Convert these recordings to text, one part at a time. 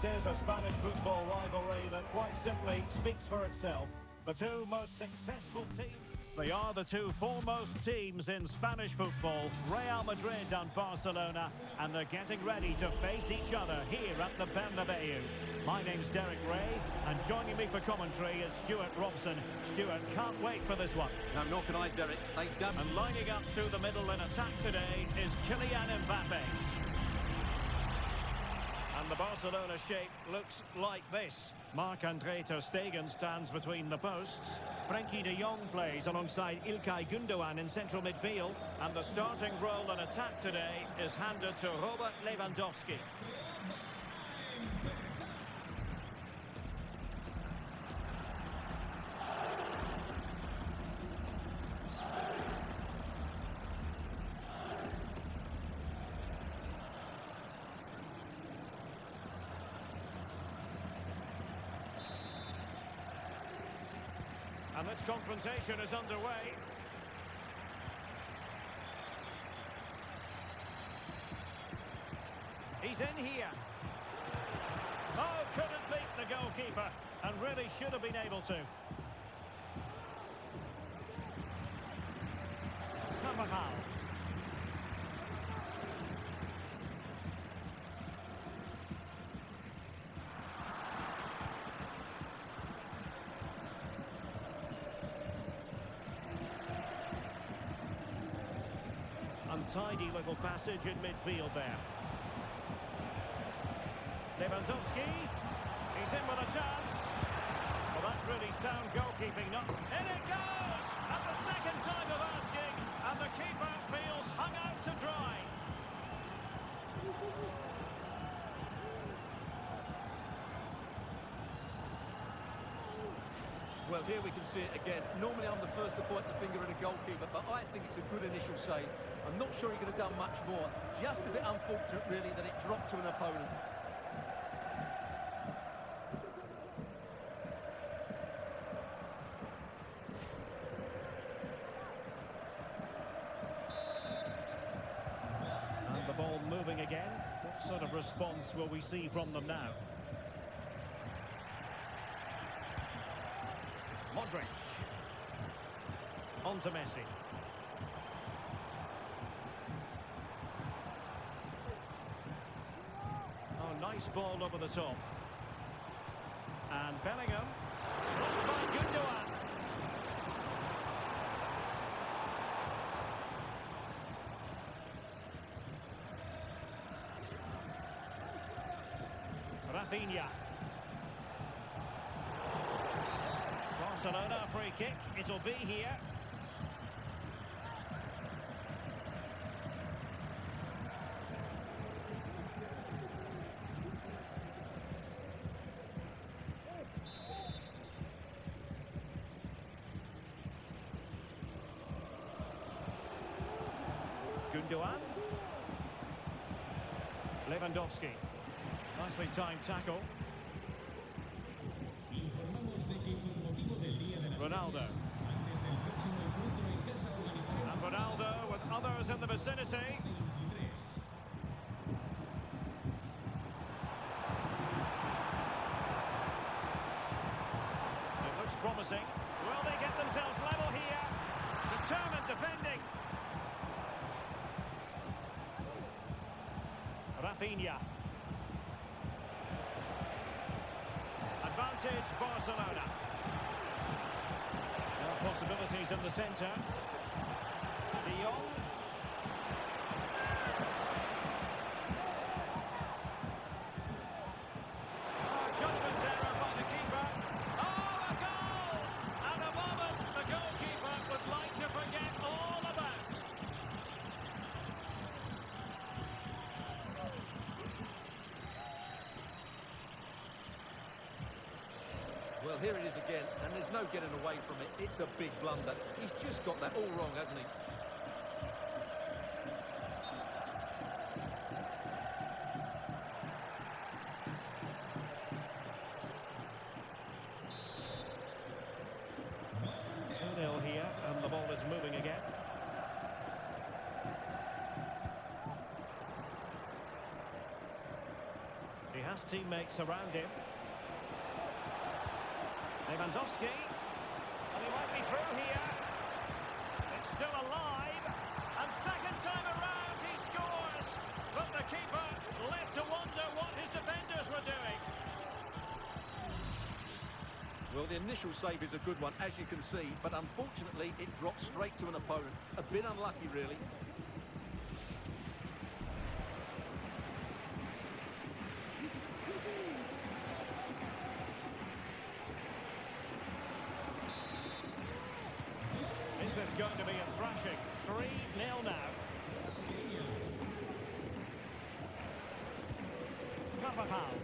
It is a Spanish football rivalry that quite simply speaks for itself. The two most successful teams. They are the two foremost teams in Spanish football, Real Madrid and Barcelona, and they're getting ready to face each other here at the Bernabeu. My name's Derek Ray, and joining me for commentary is Stuart Robson. Stuart, can't wait for this one. No, nor can I, Derek. And lining up through the middle in attack today is Kylian Mbappe. And the Barcelona shape looks like this. Marc-Andre ter Stegen stands between the posts. Frenkie de Jong plays alongside İlkay Gündoğan in central midfield. And the starting role in attack today is handed to Robert Lewandowski. And this confrontation is underway. He's in here. Oh, couldn't beat the goalkeeper, and really should have been able to. Carvajal. Untidy little passage in midfield there. Lewandowski, he's in with a chance. Well, that's really sound goalkeeping. Not in it goes! At the second time of asking, and the keeper feels hung out to dry. Well, here we can see it again. Normally I'm the first to point the finger at a goalkeeper, but I think it's a good initial save. I'm not sure he could have done much more. Just a bit unfortunate, really, that it dropped to an opponent. And the ball moving again. What sort of response will we see from them now? Modric. On to Messi. Oh, nice ball over the top. And Bellingham. Blocked by Gündoğan. Rafinha. Barcelona free kick. It'll be here. Gündoğan. Lewandowski. Nicely timed tackle. Ronaldo. And Ronaldo with others in the vicinity. It looks promising. Will they get themselves level here? Determined defending. Rafinha. Advantage Barcelona. Possibilities in the centre. De Jong. Judgment error by the keeper. Oh, a goal! And a moment the goalkeeper would like to forget all about. Well, here it is again, and there's no getting away from it. It's a big blunder. He's just got that all wrong, hasn't he? Here, and the ball is moving again. He has fast teammates around him. Lewandowski. And he might be through here. It's still alive. And second time around he scores. But the keeper left to wonder what his defenders were doing. Well, the initial save is a good one, as you can see, but unfortunately it dropped straight to an opponent. A bit unlucky, really. Is this going to be a thrashing? 3-0 now. Carvajal.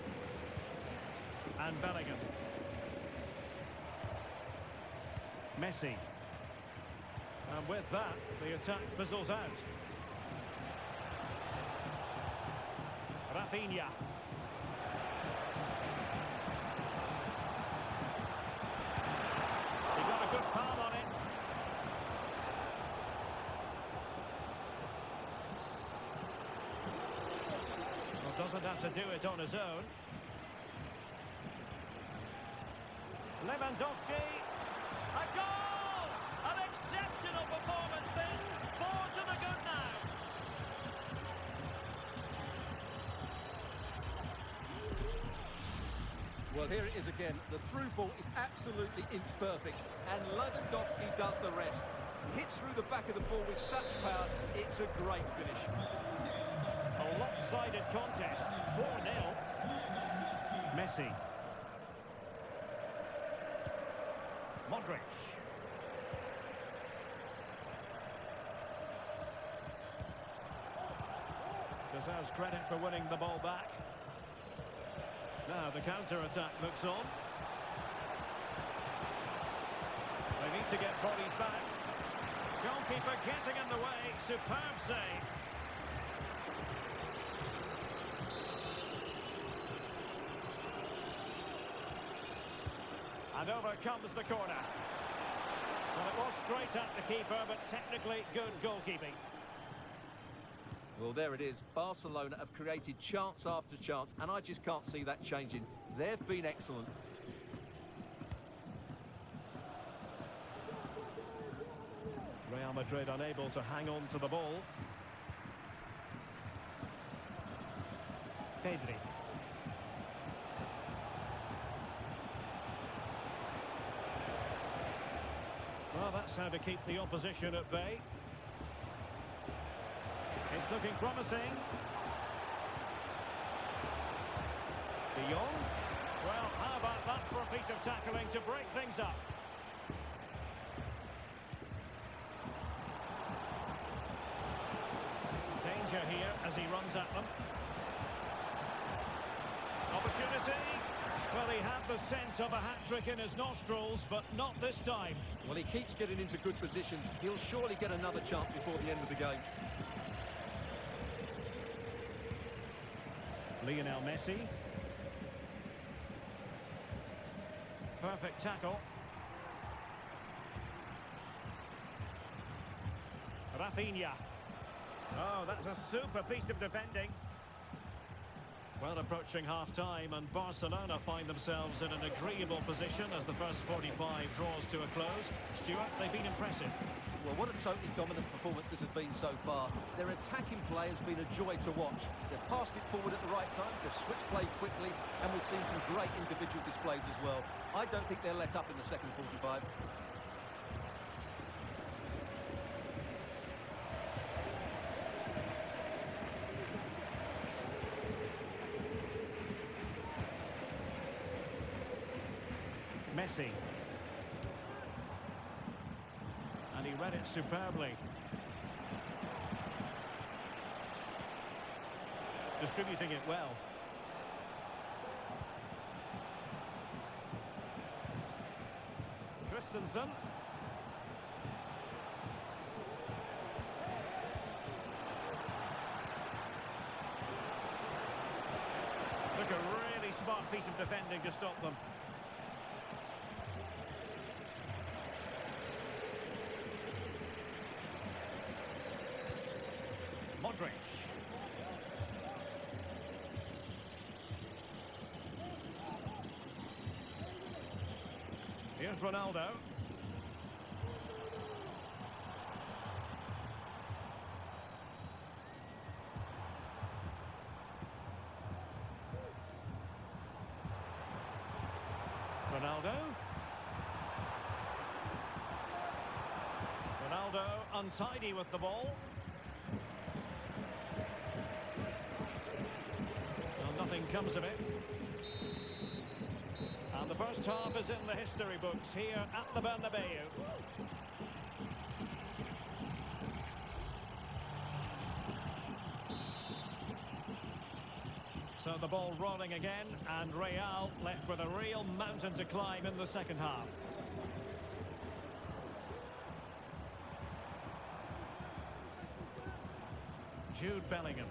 And Bellingham. Messi. And with that, the attack fizzles out. Rafinha. He got a good palm on it. Well, doesn't have to do it on his own. Lewandowski. A goal! An exceptional performance this. 4 to the good now. Well, here it is again. The through ball is absolutely imperfect, and Lewandowski does the rest. Hits through the back of the ball with such power. It's a great finish. A lopsided contest. 4-0. Messi. Modric. Deserves credit for winning the ball back. Now the counter-attack looks on. They need to get bodies back. Goalkeeper getting in the way. Superb save. And over comes the corner. Well, it was straight at the keeper, but technically good goalkeeping. Well, there it is. Barcelona have created chance after chance, and I just can't see that changing. They've been excellent. Real Madrid unable to hang on to the ball. Pedri. Well, that's how to keep the opposition at bay. It's looking promising. De Jong. Well, how about that for a piece of tackling to break things up? Danger here as he runs at them. Opportunity. Well, he had the scent of a hat-trick in his nostrils, but not this time. Well, he keeps getting into good positions. He'll surely get another chance before the end of the game. Lionel Messi. Perfect tackle. Rafinha. Oh, that's a super piece of defending. Well, approaching half-time, and Barcelona find themselves in an agreeable position as the first 45 draws to a close. Stuart, they've been impressive. Well, what a totally dominant performance this has been so far. Their attacking play has been a joy to watch. They've passed it forward at the right times, they've switched play quickly, and we've seen some great individual displays as well. I don't think they'll let up in the second 45. Messi. And he read it superbly. Distributing it well. Christensen. Took a really smart piece of defending to stop them. Modric. Here's Ronaldo. Ronaldo. Ronaldo untidy with the ball. Well, nothing comes of it. And the first half is in the history books here at the Bernabeu. So the ball rolling again, and Real left with a real mountain to climb in the second half. Jude Bellingham.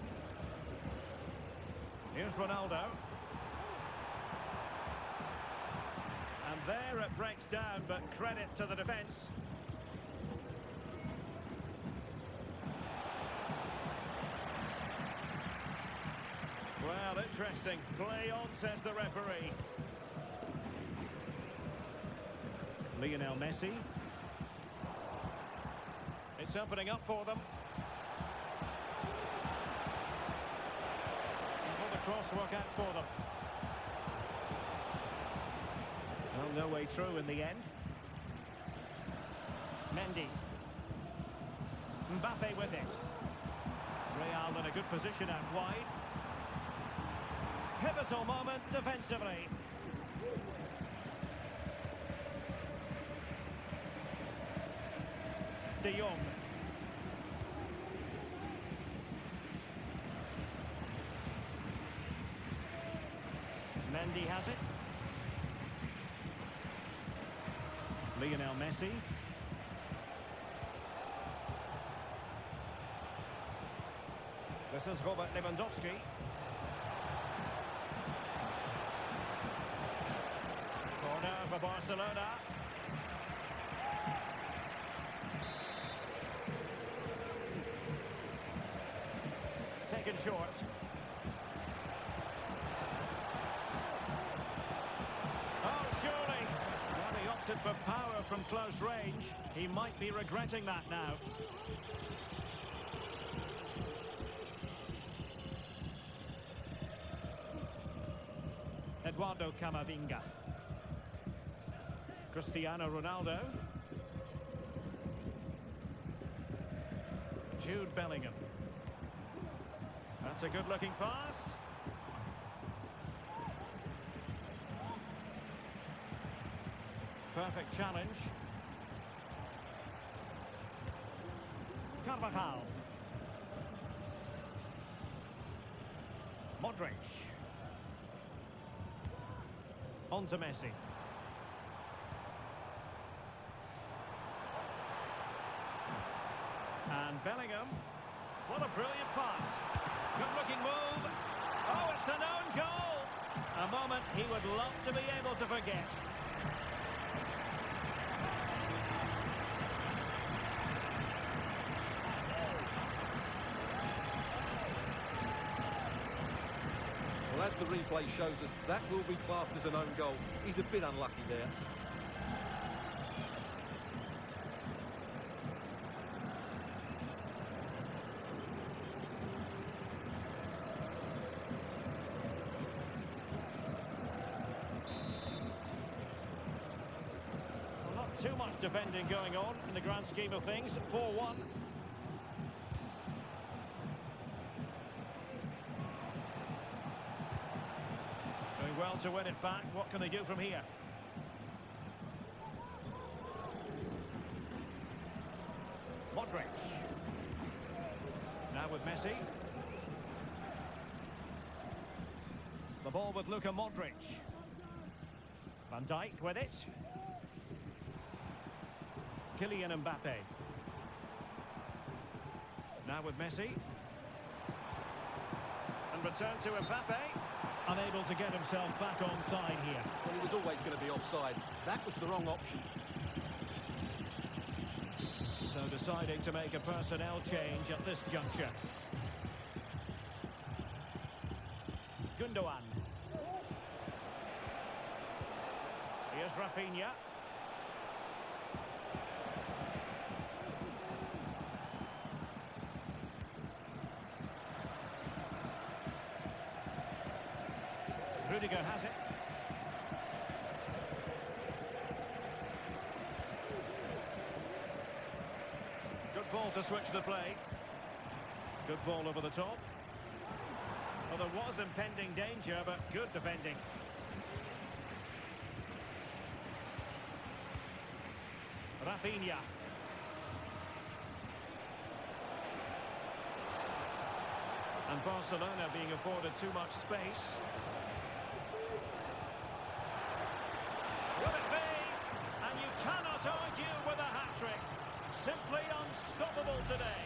Here's Ronaldo. And there it breaks down, but credit to the defence. Well, interesting. Play on, says the referee. Lionel Messi. It's opening up for them. Will the cross work out for them? Well, no way through in the end. Mendy. Mbappe with it. Real in a good position out wide. Pivotal moment defensively. De Jong. Mendy has it. Lionel Messi. This is Robert Lewandowski. Corner for Barcelona. Taken short. Oh, surely. Well, he opted for power from close range. He might be regretting that now. Eduardo Camavinga. Cristiano Ronaldo. Jude Bellingham. That's a good-looking pass. Perfect challenge. Carvajal. Modric. On to Messi. And Bellingham. What a brilliant pass. Good-looking move. Oh, it's an own goal. A moment he would love to be able to forget. Well, as the replay shows us, that will be classed as an own goal. He's a bit unlucky there. Well, not too much defending going on in the grand scheme of things. 4-1. Well to win it back. What can they do from here? Modric. Now with Messi. The ball with Luka Modric. Van Dijk with it. Kylian Mbappe. Now with Messi. And return to Mbappe. Unable to get himself back onside here. Well, he was always going to be offside. That was the wrong option. So deciding to make a personnel change at this juncture. Gundogan. Here's Rafinha. ball to switch the play. Good ball over the top. Well, there was impending danger, but good defending. Rafinha. And Barcelona being afforded too much space. Will it be? And you cannot argue with a hat-trick. Simply unstoppable today.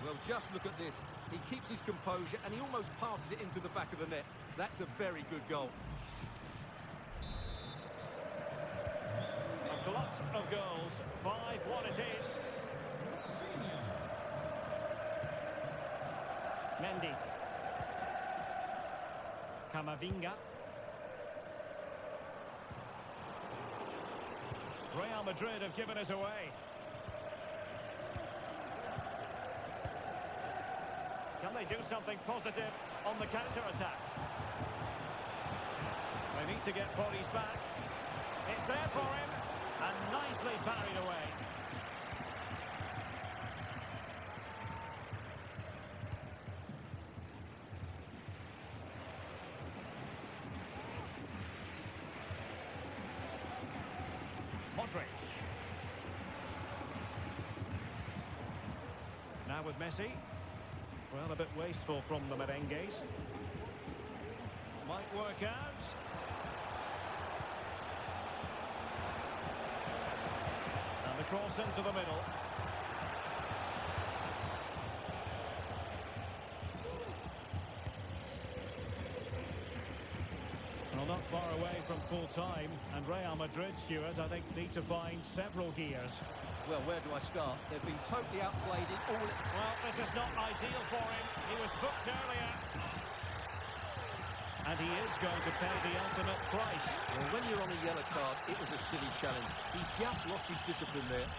Well, just look at this. He keeps his composure and he almost passes it into the back of the net. That's a very good goal. A glut of goals. 5-1 it is. Mendy. Camavinga. Real Madrid have given it away. Can they do something positive on the counter-attack? They need to get bodies back. It's there for him, and nicely parried away. Modric. Now with Messi. Well, a bit wasteful from the merengues. Might work out. And the cross into the middle. Well, not far away from full time. And Real Madrid, Stuart, I think, need to find several gears. Well, where do I start? They've been totally outplayed in all... Well, this is not ideal for him. He was booked earlier. And he is going to pay the ultimate price. Well, when you're on a yellow card, it was a silly challenge. He just lost his discipline there.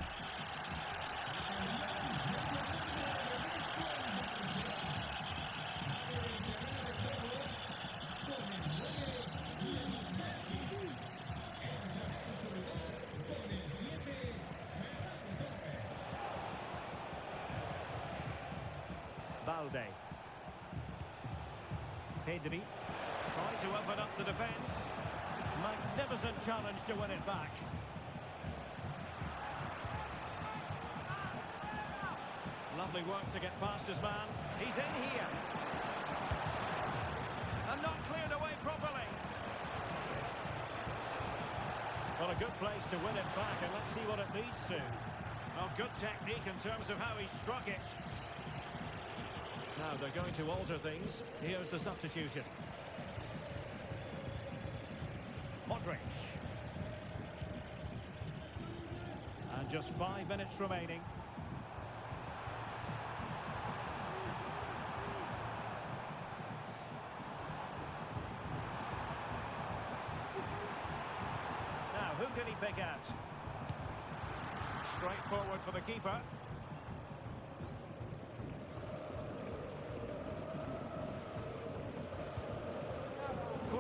Valde. Pedri trying to open up the defence. Magnificent challenge to win it back. Lovely work to get past his man. He's in here. And not cleared away properly. Well, a good place to win it back, and let's see what it leads to. Well, good technique in terms of how he struck it. Now they're going to alter things. Here's the substitution. Modric. And just 5 minutes remaining. Now, who can he pick out? Straight forward for the keeper.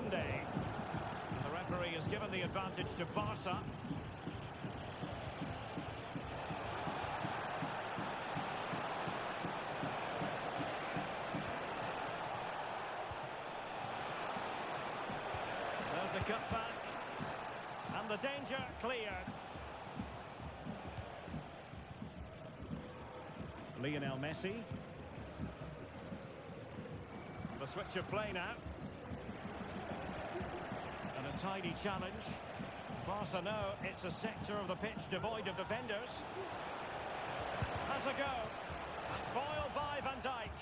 The referee has given the advantage to Barca. There's the cutback. And the danger cleared. Lionel Messi. The switch of play now. A tidy challenge. Barca know it's a sector of the pitch devoid of defenders. Has a go. Foiled by Van Dijk.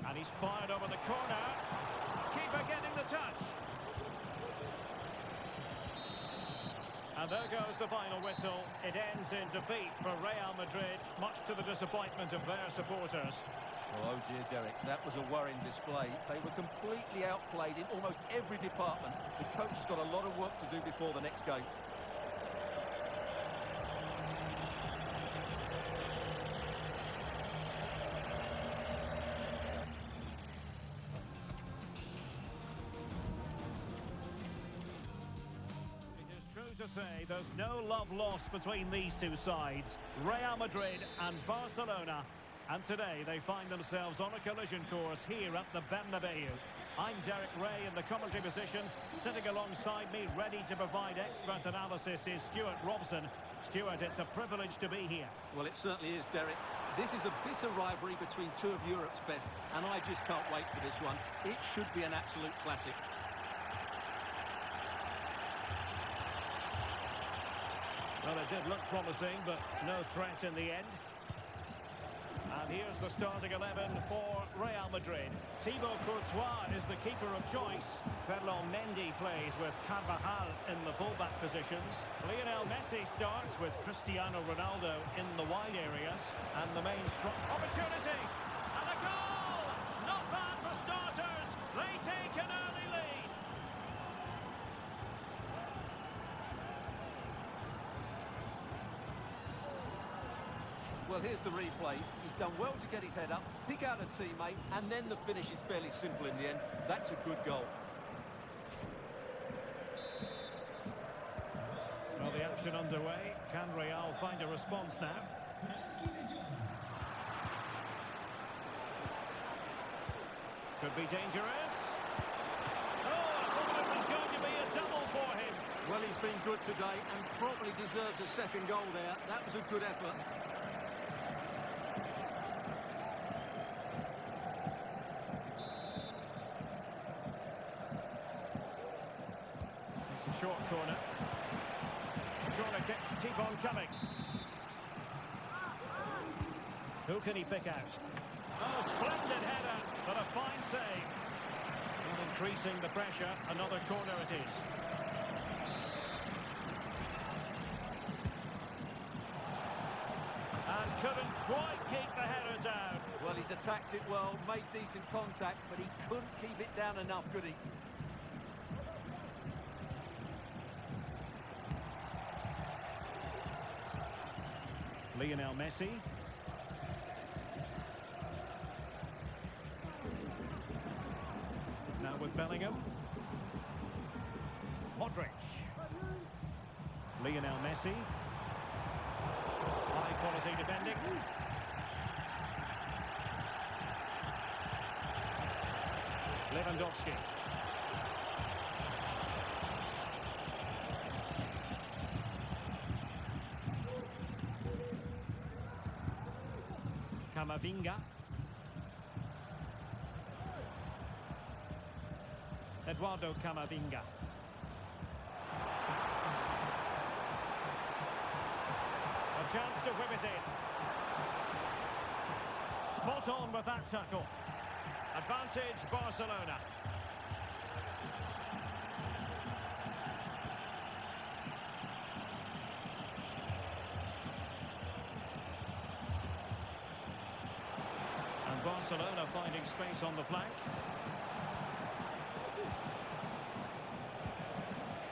And he's fired over the corner. Keeper getting the touch. And there goes the final whistle. It ends in defeat for Real Madrid, much to the disappointment of their supporters. Oh dear, Derek, that was a worrying display. They were completely outplayed in almost every department. The coach has got a lot of work to do before the next game. to say there's no love lost between these two sides, Real Madrid and Barcelona. And today they find themselves on a collision course here at the Bernabeu. I'm Derek Ray in the commentary position. Sitting alongside me, ready to provide expert analysis, is Stuart Robson. Stuart, it's a privilege to be here. Well, it certainly is, Derek. This is a bitter rivalry between two of Europe's best, and I just can't wait for this one. It should be an absolute classic. Well, it did look promising, but no threat in the end. And here's the starting 11 for Real Madrid. Thibaut Courtois is the keeper of choice. Ferland Mendy plays with Carvajal in the fullback positions. Lionel Messi starts with Cristiano Ronaldo in the wide areas. And the main opportunity! And a goal! Not bad for starters. They take an early lead. Well, here's the replay. He's done well to get his head up, pick out a teammate, and then the finish is fairly simple in the end. That's a good goal. Well, the action underway. Can Real find a response now? Could be dangerous. Oh, I thought it was going to be a double for him. Well, he's been good today and probably deserves a second goal there. That was a good effort. Short corner. Corner kicks keep on coming. Who can he pick out? Oh, splendid header, but a fine save. Not increasing the pressure. Another corner it is. And couldn't quite keep the header down. Well, he's attacked it well, made decent contact, but he couldn't keep it down enough, could he? Lionel Messi. Now with Bellingham. Modric. Lionel Messi. High quality defending. Lewandowski. Camavinga. Eduardo Camavinga. A chance to whip it in. Spot on with that tackle. Advantage Barcelona. Barcelona finding space on the flank.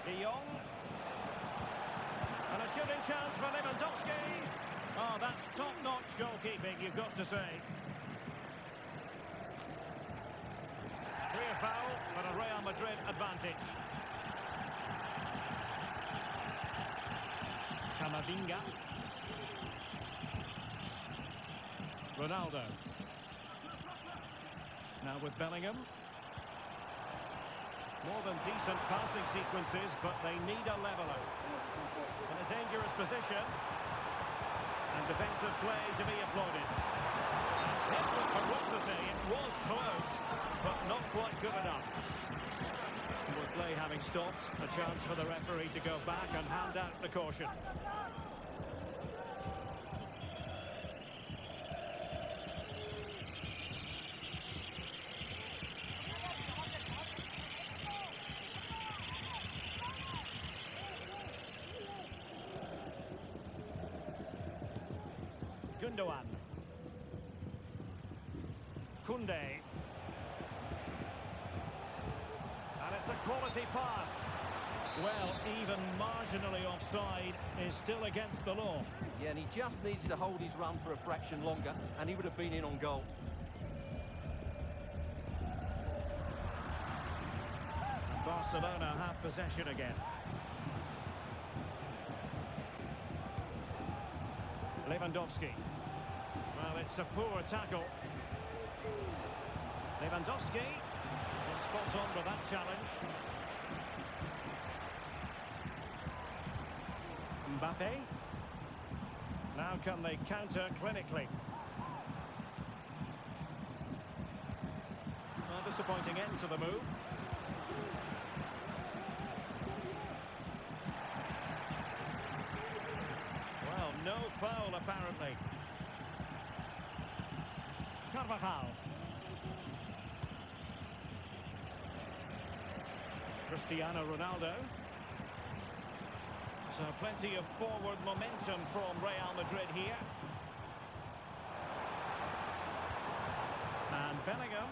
De Jong. And a shooting chance for Lewandowski. Oh, that's top-notch goalkeeping, you've got to say. Clear foul, but a Real Madrid advantage. Camavinga. Ronaldo. Now with Bellingham. More than decent passing sequences, but they need a leveller. In a dangerous position. And defensive play to be applauded. Hit with ferocity. It was close, but not quite good enough. With play having stopped, a chance for the referee to go back and hand out the caution. Gundogan. Koundé. And it's a quality pass. Well, even marginally offside is still against the law. Yeah, and he just needs to hold his run for a fraction longer, and he would have been in on goal. Barcelona have possession again. Lewandowski. Well, it's a poor tackle. Lewandowski is spot on with that challenge. Mbappe. Now can they counter clinically? A disappointing end to the move. Well, no foul apparently. Carvajal. Cristiano Ronaldo. So plenty of forward momentum from Real Madrid here. And Bellingham.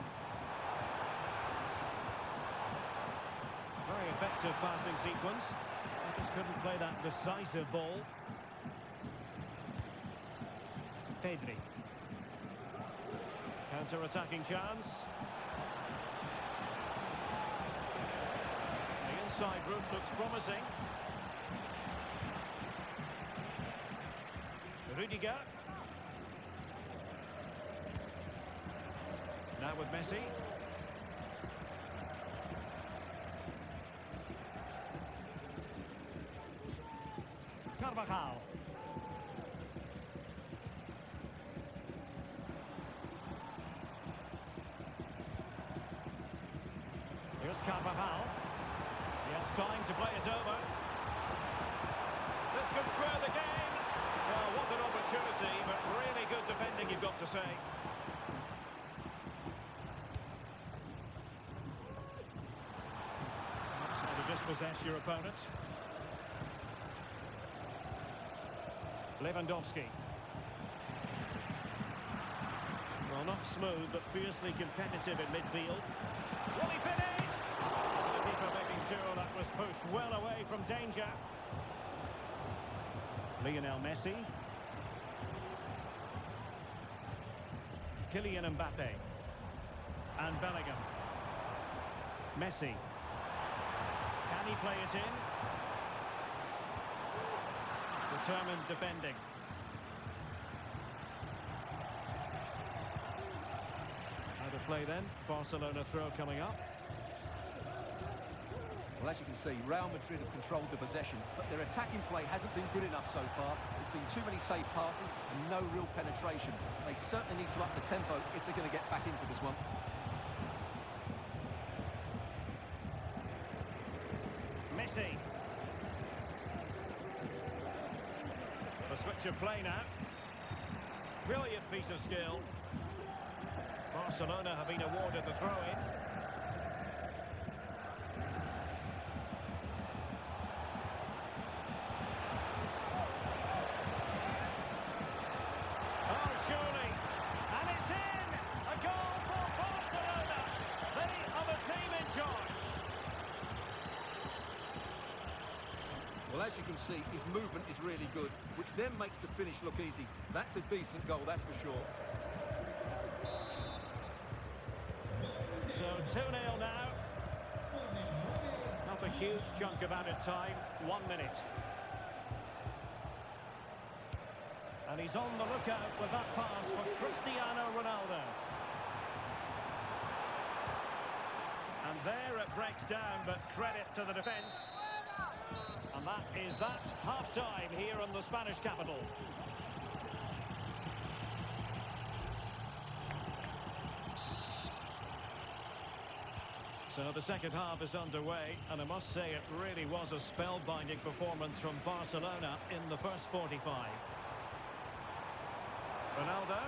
Very effective passing sequence. They just couldn't play that decisive ball. Pedri. Counter-attacking chance. The inside route looks promising. Rudiger. Now with Messi. Carvajal. Here's Carvajal. He has time to play it over. This could square the game. Well, what an opportunity, but really good defending, you've got to say. That's how to dispossess your opponent. Lewandowski. Well, not smooth, but fiercely competitive in midfield. Will he finish? The keeper making sure that was pushed well away from danger. Lionel Messi. Kylian Mbappe. And Bellingham. Messi. Can he play it in? Determined defending. How to play then? Barcelona throw coming up. Well, as you can see, Real Madrid have controlled the possession, but their attacking play hasn't been good enough so far. There's been too many safe passes and no real penetration. They certainly need to up the tempo if they're going to get back into this one. Messi. The switch of play now. Brilliant piece of skill. Barcelona have been awarded the throw-in. Well, as you can see, his movement is really good, which then makes the finish look easy. That's a decent goal, that's for sure. So 2-0 now. Not a huge chunk of added time. 1 minute. And he's on the lookout with that pass for Cristiano Ronaldo. And there it breaks down, but credit to the defence. And that is that, half-time here in the Spanish capital. So the second half is underway, and I must say it really was a spellbinding performance from Barcelona in the first 45. Ronaldo.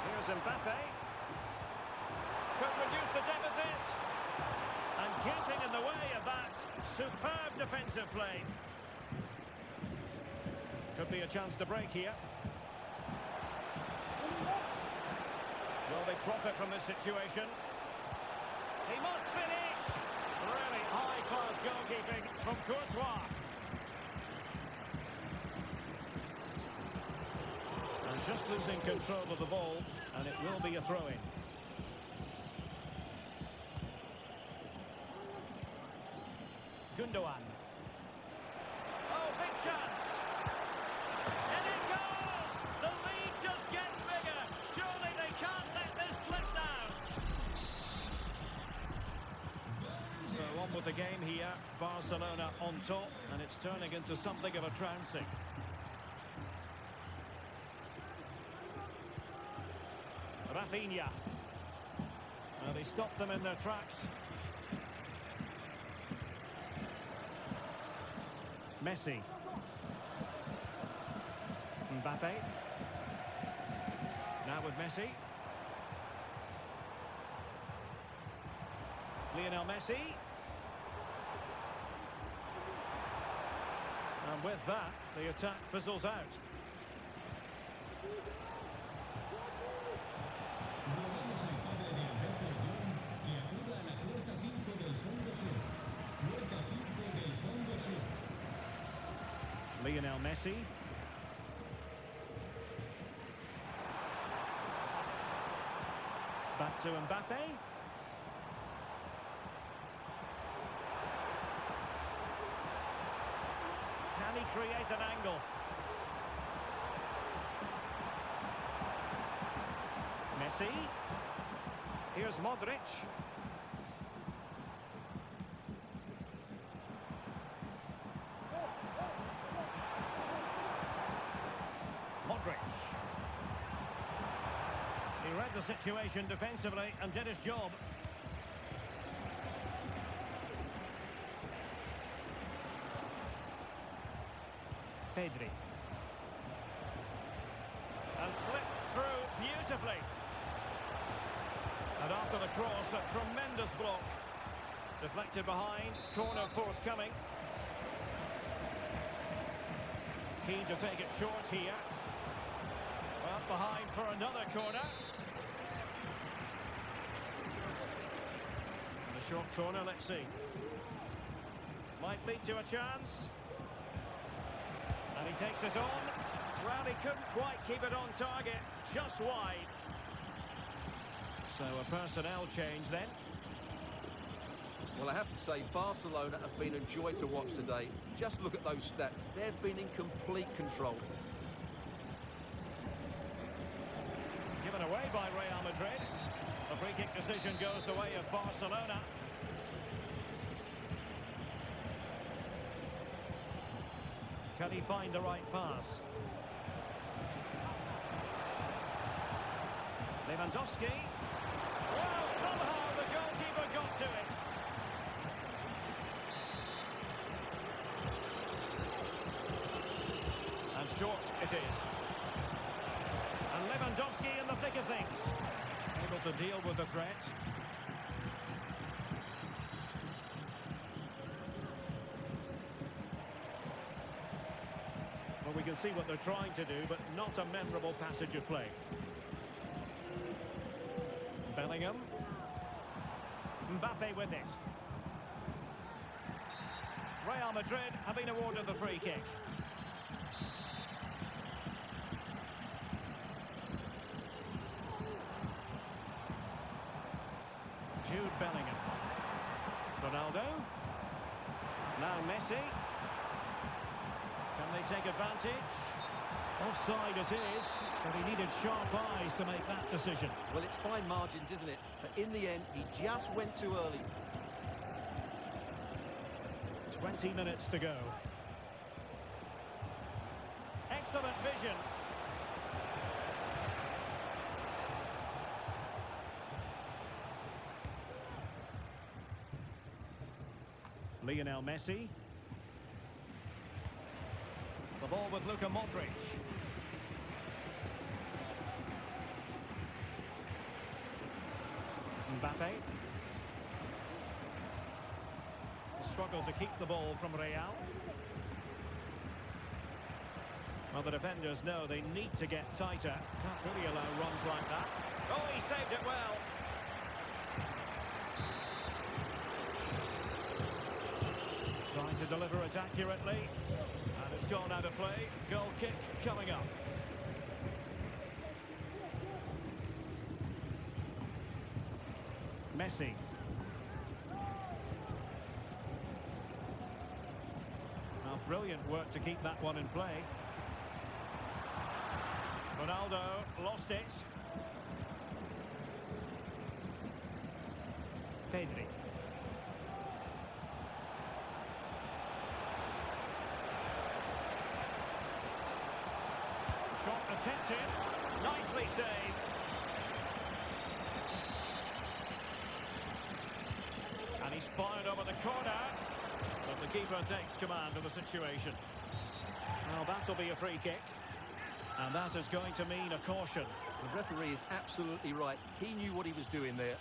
Here's Mbappe. Could reduce the deficit. And getting in the way of that superb defensive play. Could be a chance to break here. Will they profit from this situation? He must finish! Really high-class goalkeeping from Courtois. And just losing control of the ball, and it will be a throw-in. Gundogan. Oh, big chance. with the game here. Barcelona on top, and it's turning into something of a trouncing. Rafinha. Well, they stopped them in their tracks. Messi. Mbappe. Now with Messi. Lionel Messi. And with that, the attack fizzles out. Lionel Messi. Back to Mbappe. Can he create an angle? Messi. Here's Modric. He read the situation defensively and did his job. Pedri. And slipped through beautifully. And after the cross, a tremendous block. Deflected behind, corner forthcoming. Keen to take it short here. Well, behind for another corner. And a short corner, let's see. Might lead to a chance. And he takes it on. Well, he couldn't quite keep it on target, just wide. So a personnel change then. Well, I have to say, Barcelona have been a joy to watch today. Just look at those stats. They've been in complete control. Given away by Real Madrid. The free kick decision goes the way of Barcelona. Can he find the right pass? Lewandowski. Well, somehow the goalkeeper got to it. And short it is. And Lewandowski in the thick of things. Able to deal with the threat. Well, we can see what they're trying to do, but not a memorable passage of play. Bellingham. Mbappe with it. Real Madrid have been awarded the free kick. Jude Bellingham. Ronaldo. Now Messi. Can they take advantage? Offside it is, but he needed sharp eyes to make that decision. Well, it's fine margins, isn't it? But in the end, he just went too early. 20 minutes to go. Excellent vision. Lionel Messi. The ball with Luka Modric. Mbappe. Struggle to keep the ball from Real. Well, the defenders know they need to get tighter. Can't really allow runs like that. Oh, he saved it well. Trying to deliver it accurately. And it's gone out of play. Goal kick coming up. Messi. Now, brilliant work to keep that one in play. Ronaldo lost it. Pedri. attentive. Nicely saved. And he's fired over the corner. But the keeper takes command of the situation. Well, that'll be a free kick. And that is going to mean a caution. The referee is absolutely right. He knew what he was doing there.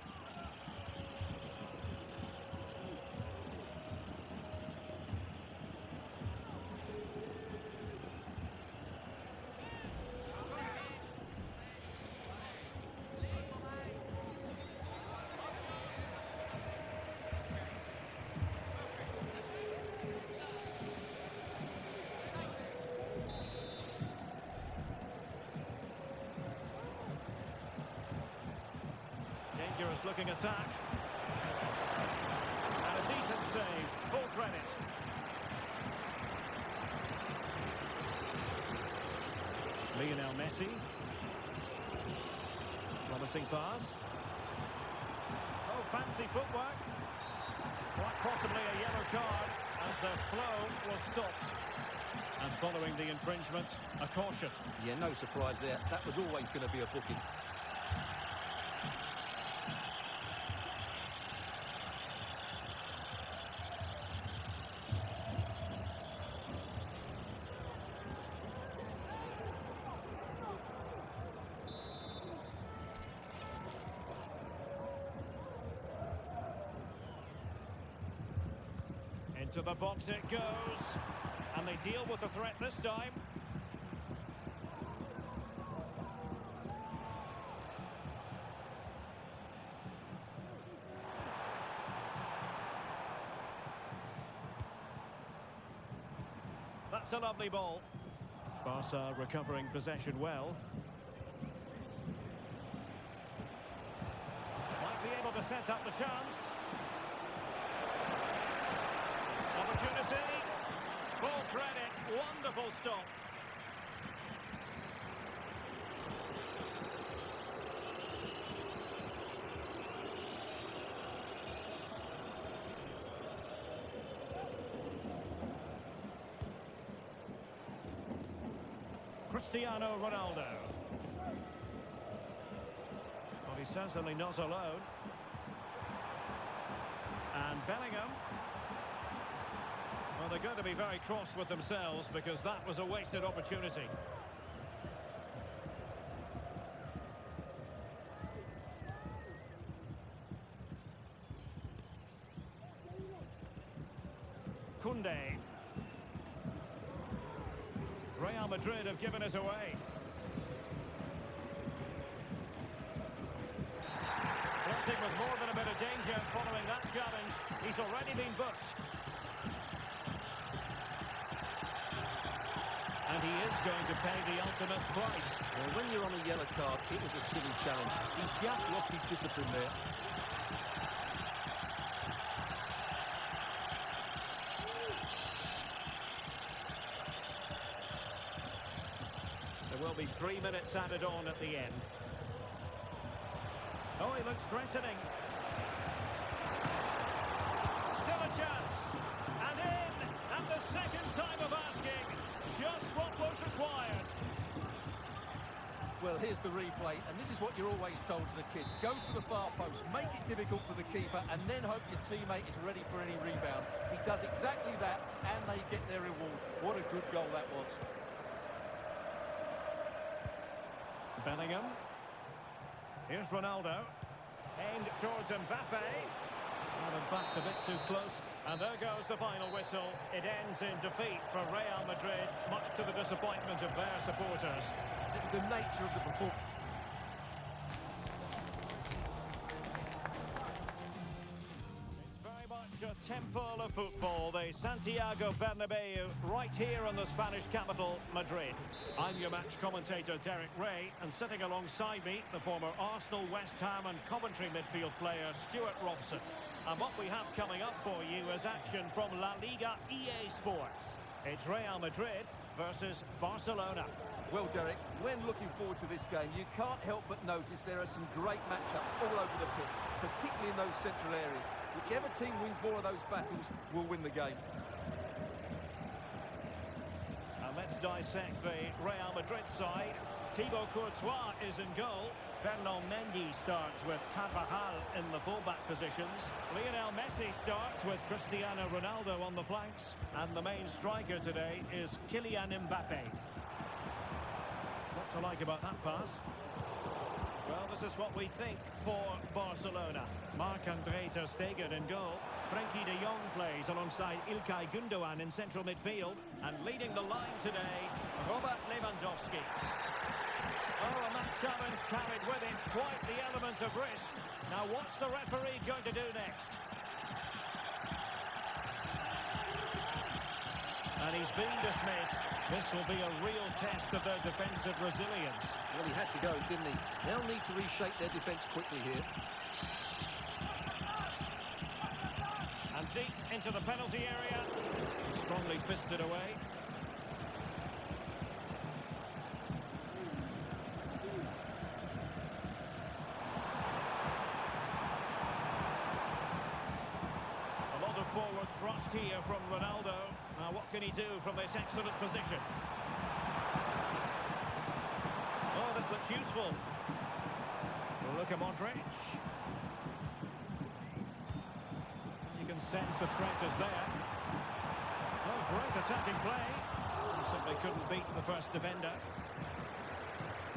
Dangerous looking attack. And a decent save. Full credit. Lionel Messi. Promising pass. Oh, fancy footwork. Quite possibly a yellow card as their flow was stopped. And following the infringement, a caution. Yeah, no surprise there. That was always going to be a booking. Into the box it goes. And they deal with the threat this time. That's a lovely ball. Barca recovering possession well. Might be able to set up the chance. Opportunity. Full credit. Wonderful stop. Cristiano Ronaldo. Well, he's certainly not alone. And Bellingham. Well, they're going to be very cross with themselves because that was a wasted opportunity. Koundé. Real Madrid have given us away. Flirting with more than a bit of danger following that challenge. He's already been booked. And he is going to pay the ultimate price. Well, when you're on a yellow card, it was a silly challenge. He just lost his discipline there. There will be 3 minutes added on at the end. Oh, he looks threatening. Still a chance. And in. And the second time of asking. Just what was required. Well, here's the replay, and this is what you're always told as a kid. Go for the far post, make it difficult for the keeper, and then hope your teammate is ready for any rebound. He does exactly that, and they get their reward. What a good goal that was. Bellingham. Here's Ronaldo. Aimed towards Mbappe. Well, in fact, a bit too close. And there goes the final whistle. It ends in defeat for Real Madrid, much to the disappointment of their supporters. It was the nature of the performance. It's very much a temple of football, the Santiago Bernabeu, right here in the Spanish capital, Madrid. I'm your match commentator, Derek Ray, and sitting alongside me, the former Arsenal, West Ham and Coventry midfield player, Stuart Robson. And what we have coming up for you is action from La Liga EA Sports. It's Real Madrid versus Barcelona. Well, Derek, when looking forward to this game, you can't help but notice there are some great matchups all over the pitch, particularly in those central areas. Whichever team wins more of those battles will win the game. And let's dissect the Real Madrid side. Thibaut Courtois is in goal. Fernand Mendy starts with Carvajal in the fullback positions. Lionel Messi starts with Cristiano Ronaldo on the flanks. And the main striker today is Kylian Mbappe. What to like about that pass? Well, this is what we think for Barcelona. Marc-Andre ter Stegen in goal. Frenkie de Jong plays alongside Ilkay Gundogan in central midfield. And leading the line today, Robert Lewandowski. Oh, and that challenge carried with it quite the element of risk. Now, what's the referee going to do next? And he's been dismissed. This will be a real test of their defensive resilience. Well, he had to go, didn't he? They'll need to reshape their defence quickly here. And deep into the penalty area. Strongly fisted away. Forward thrust here from Ronaldo. Now what can he do from this excellent position? Oh, this looks useful. Look at Madrid. You can sense the threat is there. Oh, great attacking play. He simply couldn't beat the first defender.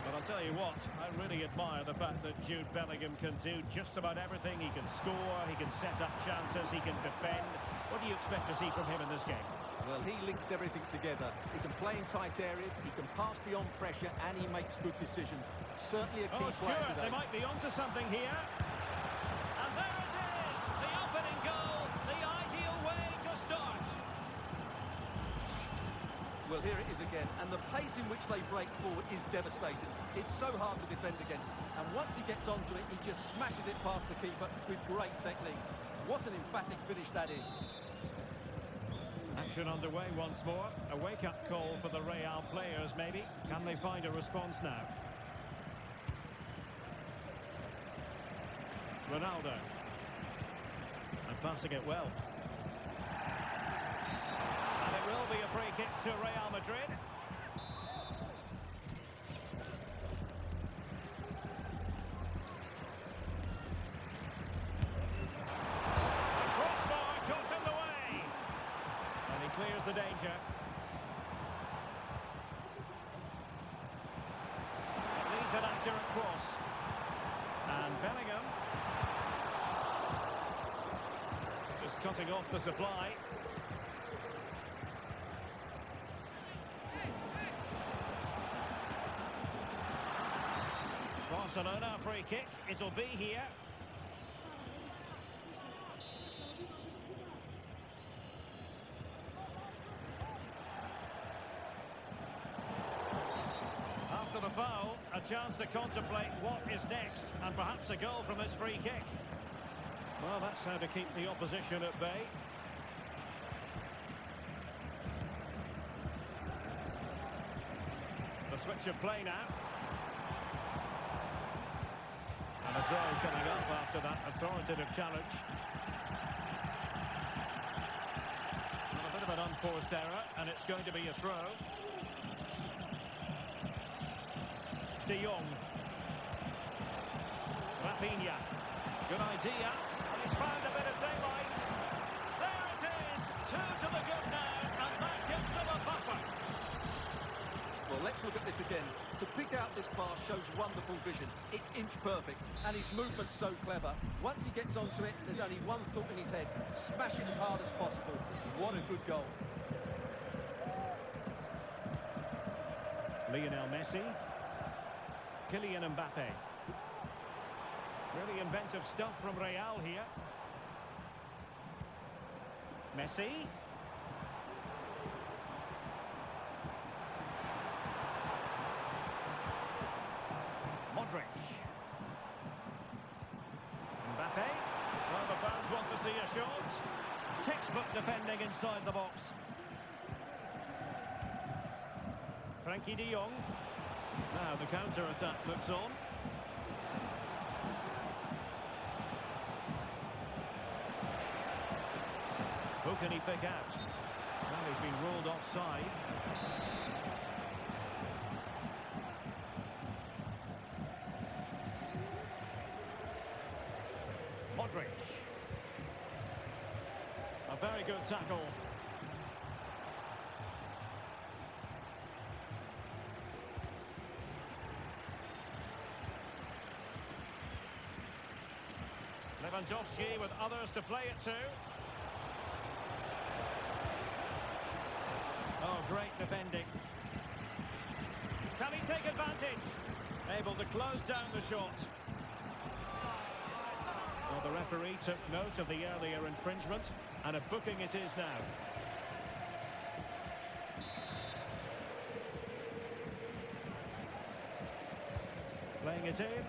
But I'll tell you what, I really admire the fact that Jude Bellingham can do just about everything. He can score, he can set up chances, he can defend. What do you expect to see from him in this game? Well, he links everything together. He can play in tight areas, he can pass beyond pressure, and he makes good decisions. Certainly a key player Stuart, today. They might be onto something here. And there it is! The opening goal, the ideal way to start. Well, here it is again, and the pace in which they break forward is devastating. It's so hard to defend against, and once he gets onto it, he just smashes it past the keeper with great technique. What an emphatic finish that is. Action underway once more. A wake-up call for the Real players, maybe. Can they find a response now? Ronaldo. And passing it well. And it will be a free kick to Real Madrid. The crossbar caught in the way. And he clears the danger. It leads an accurate cross. And Bellingham. Just cutting off the supply. Barcelona free kick. It'll be here. After the foul, a chance to contemplate what is next, and perhaps a goal from this free kick. Well, that's how to keep the opposition at bay. The switch of play now. And a throw coming up after that authoritative challenge. And a bit of an unforced error, and it's going to be a throw. De Jong. Rafinha. Good idea. And he's found a bit of daylight. There it is. 2 to the good now, and that gives them a buffer. Well, let's look at this again. To pick out this pass shows wonderful vision. It's inch perfect, and his movement's so clever. Once he gets onto it, there's only one thought in his head. Smash it as hard as possible. What a good goal. Lionel Messi. Kylian Mbappe. Really inventive stuff from Real here. Messi. Modric. Mbappe. Well, the fans want to see a shot. Textbook defending inside the box. Frenkie de Jong. Now the counter-attack looks on. Who can he pick out? Well, he's been ruled offside. Modric. A very good tackle. Lewandowski with others to play it to. Oh, great defending. Can he take advantage? Able to close down the shot. Well, the referee took note of the earlier infringement, and a booking it is now. Playing it in.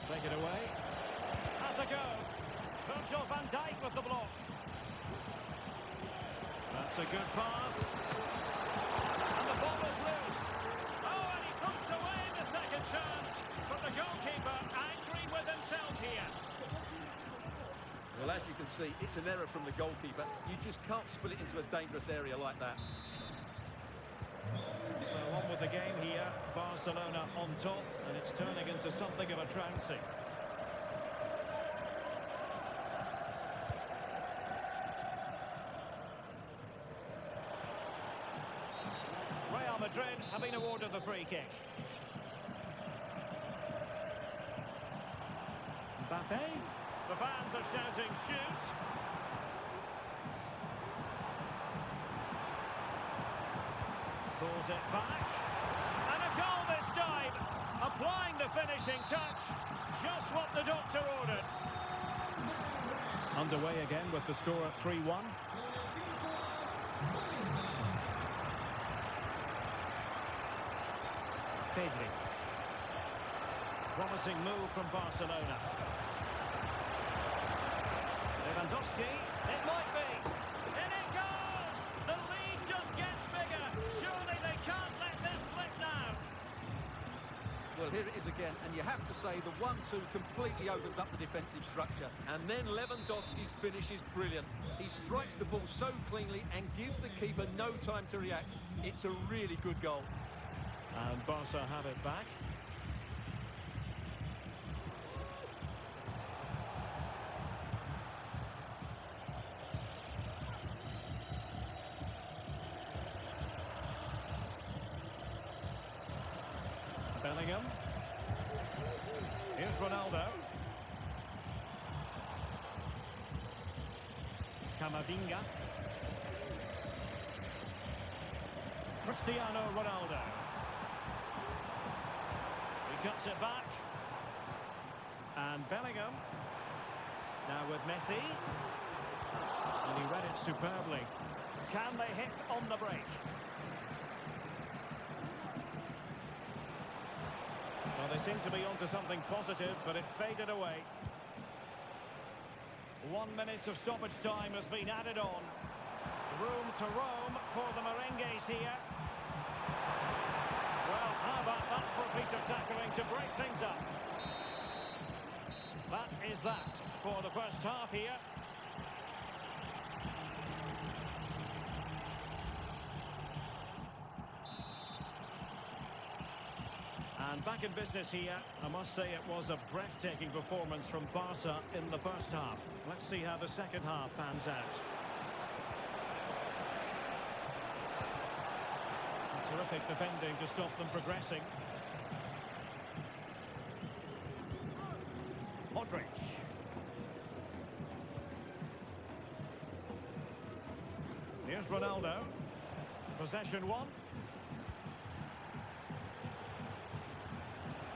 Take it away. Has a go. Virgil van Dijk with the block. That's a good pass. And the ball is loose. Oh, and he puts away the second chance. But the goalkeeper angry with himself here. Well, as you can see, it's an error from the goalkeeper. You just can't spill it into a dangerous area like that. So on with the game here. Barcelona on top, and it's turning into something of a trouncing. Real Madrid have been awarded the free kick. Mbappe. The fans are shouting, shoot! Pulls it back. And a goal this time! Applying the finishing touch. Just what the doctor ordered. Underway again with the score at 3-1. Pedri. Promising move from Barcelona. Lewandowski, it might be. In it goes! The lead just gets bigger. Surely they can't let this slip now. Well, here it is again, and you have to say the 1-2 completely opens up the defensive structure. And then Lewandowski's finish is brilliant. He strikes the ball so cleanly and gives the keeper no time to react. It's a really good goal. And Barca have it back. Bellingham. Here's Ronaldo. Camavinga. Cristiano Ronaldo. He cuts it back. And Bellingham. Now with Messi. And he read it superbly. Can they hit on the break? Well, they seem to be onto something positive, but it faded away. 1 minute of stoppage time has been added on. Room to roam for the merengues here. Well, how about that for a piece of tackling to break things up? That is that for the first half here. And back in business here. I must say it was a breathtaking performance from Barca in the first half. Let's see how the second half pans out. Terrific defending to stop them progressing. Modric. Here's Ronaldo. Possession one.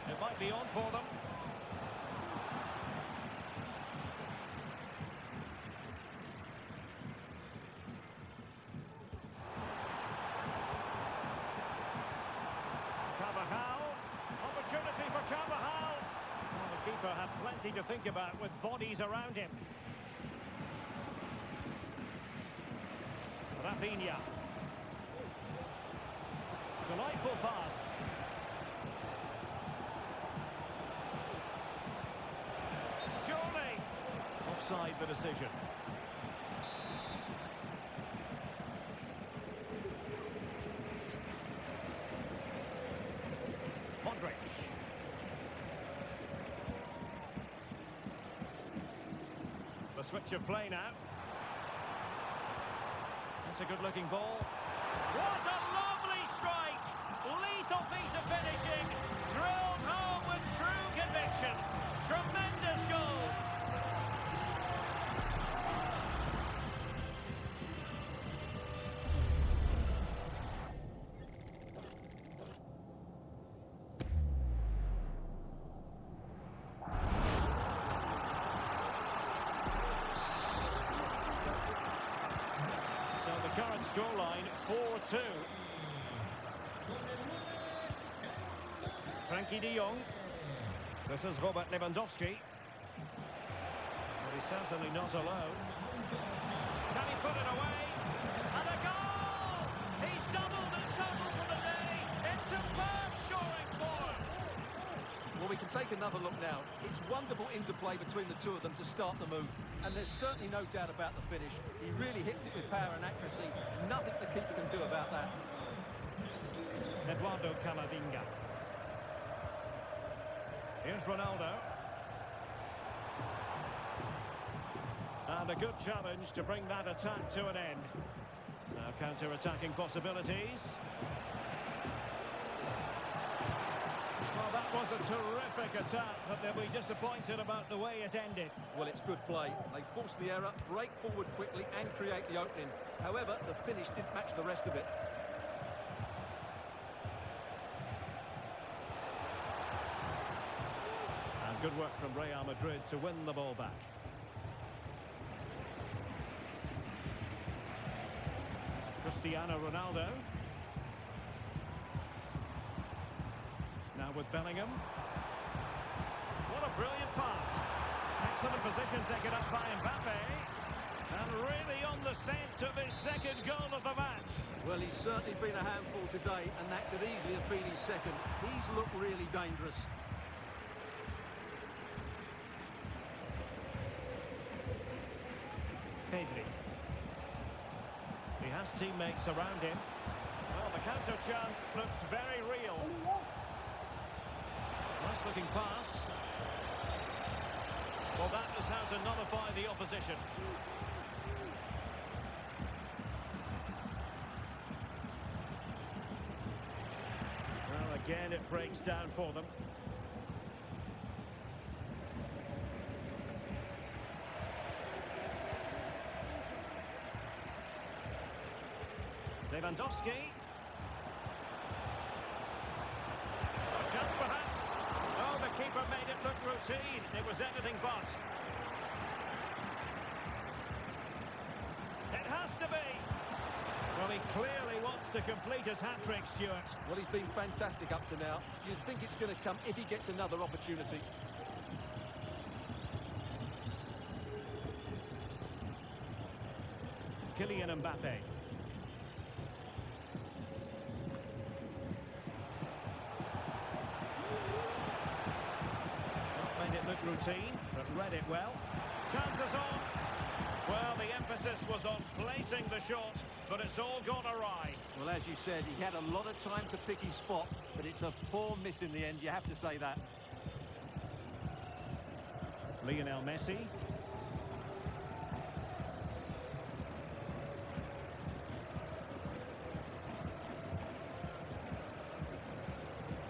It might be on for them. Opportunity for Carvajal. Well, the keeper had plenty to think about with bodies around him. Rafinha. Delightful pass. Surely. Offside the decision. switch of play now. That's a good-looking ball. What a lovely strike! Lethal piece of finishing. Drilled home with true conviction. Tremendous goal. So the current scoreline, 4-2. Frankie de Jong. This is Robert Lewandowski. But he's certainly not alone. Can he put it away? And a goal! He's doubled his total for the day. It's superb scoring form. Well, we can take another look now. It's wonderful interplay between the two of them to start the move. And there's certainly no doubt about the finish. He really hits it with power and accuracy. Nothing the keeper can do about that. Eduardo Camavinga. Here's Ronaldo. And a good challenge to bring that attack to an end. Now counter-attacking possibilities. Well, that was a terrific attack, but they'll be disappointed about the way it ended. Well, it's good play. They force the error, break forward quickly and create the opening. However, the finish didn't match the rest of it. And good work from Real Madrid to win the ball back. Cristiano Ronaldo. Now with Bellingham. What a brilliant pass. Excellent position taken up by Mbappe. And really on the scent of his second goal of the match. Well, he's certainly been a handful today, and that could easily have been his second. He's looked really dangerous. Pedri. He has teammates around him. Well, the counter chance looks very real. Nice looking pass. Well, that is how to nullify the opposition. Well, again, it breaks down for them. Lewandowski. A chance perhaps. Oh, the keeper made it look routine. It was anything but. It has to be. Well, he clearly wants to complete his hat-trick, Stuart. Well, he's been fantastic up to now. You'd think it's going to come if he gets another opportunity. Kylian Mbappe. Made it look routine, but read it well. Chances on. Well, the emphasis was on placing the shot, but it's all gone awry. Well, as you said, he had a lot of time to pick his spot, but it's a poor miss in the end, you have to say that. Lionel Messi.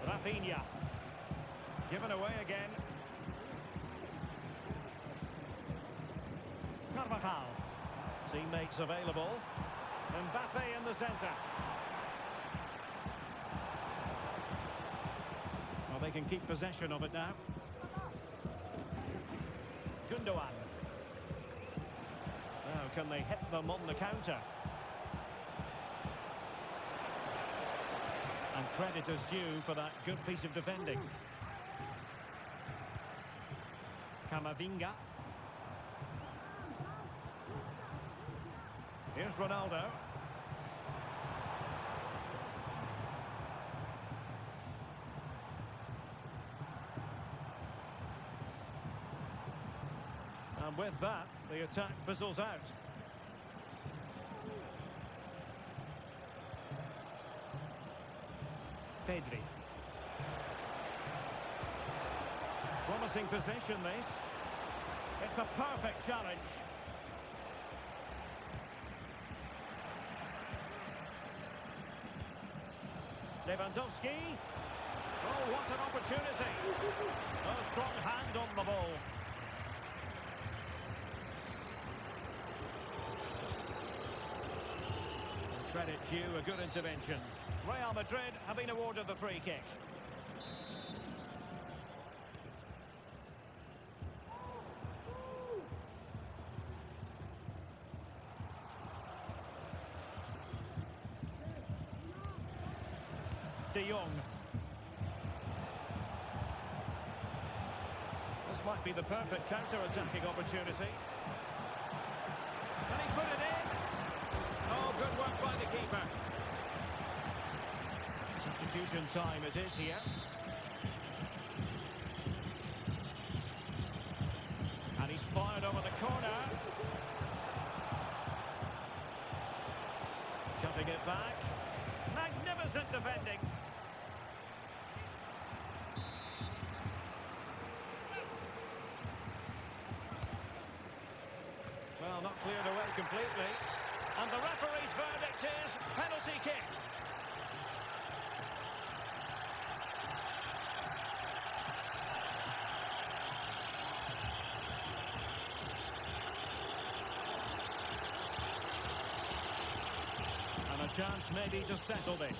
Rafinha. Given away again. Carvajal. Teammates available. Mbappe in the centre. Well, they can keep possession of it now. Gundogan. Now, can they hit them on the counter? And credit is due for that good piece of defending. Camavinga. Here's Ronaldo. And with that, the attack fizzles out. Pedri. Promising position, this. It's a perfect challenge. Lewandowski. Oh, what an opportunity. A strong hand on the ball. Credit due, a good intervention. Real Madrid have been awarded the free kick. De Jong. This might be the perfect counter-attacking opportunity. Can he put it in? Oh, good work by the keeper. Substitution time it is here. And he's fired over the corner. Cutting it back. Magnificent defending. Well, not cleared away completely. And the referee's verdict is penalty kick. And a chance maybe to settle this.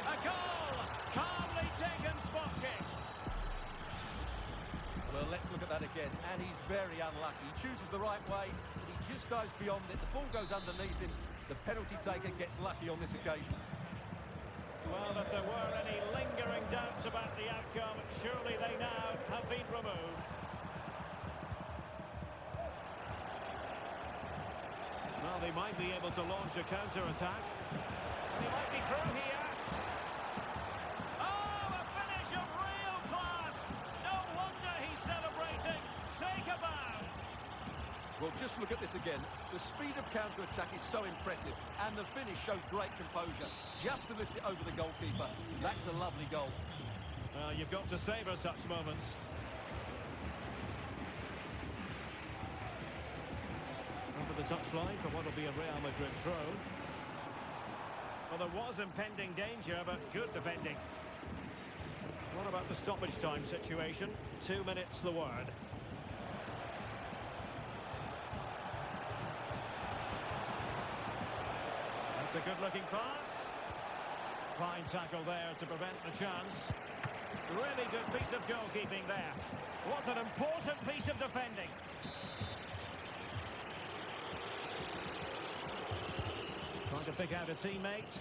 A goal! Calmly taken spot kick. Well, let's look at that again. And he's very unlucky. He chooses the right way. He just dives beyond it. The ball goes underneath him. The penalty taker gets lucky on this occasion. Well, if there were any lingering doubts about the outcome, surely they now have been removed. Well, they might be able to launch a counter-attack. They might be through here. Oh, a finish of real class! No wonder he's celebrating. Take a bow. Well, just look at this again. The speed of counter-attack is so impressive, and the finish showed great composure. Just to lift it over the goalkeeper. That's a lovely goal. Well, you've got to savour such moments. Over the touchline for what will be a Real Madrid throw. Well, there was impending danger, but good defending. What about the stoppage time situation? 2 minutes the word. That's a good-looking pass. Fine tackle there to prevent the chance. Really good piece of goalkeeping there. What an important piece of defending. Trying to pick out a teammate.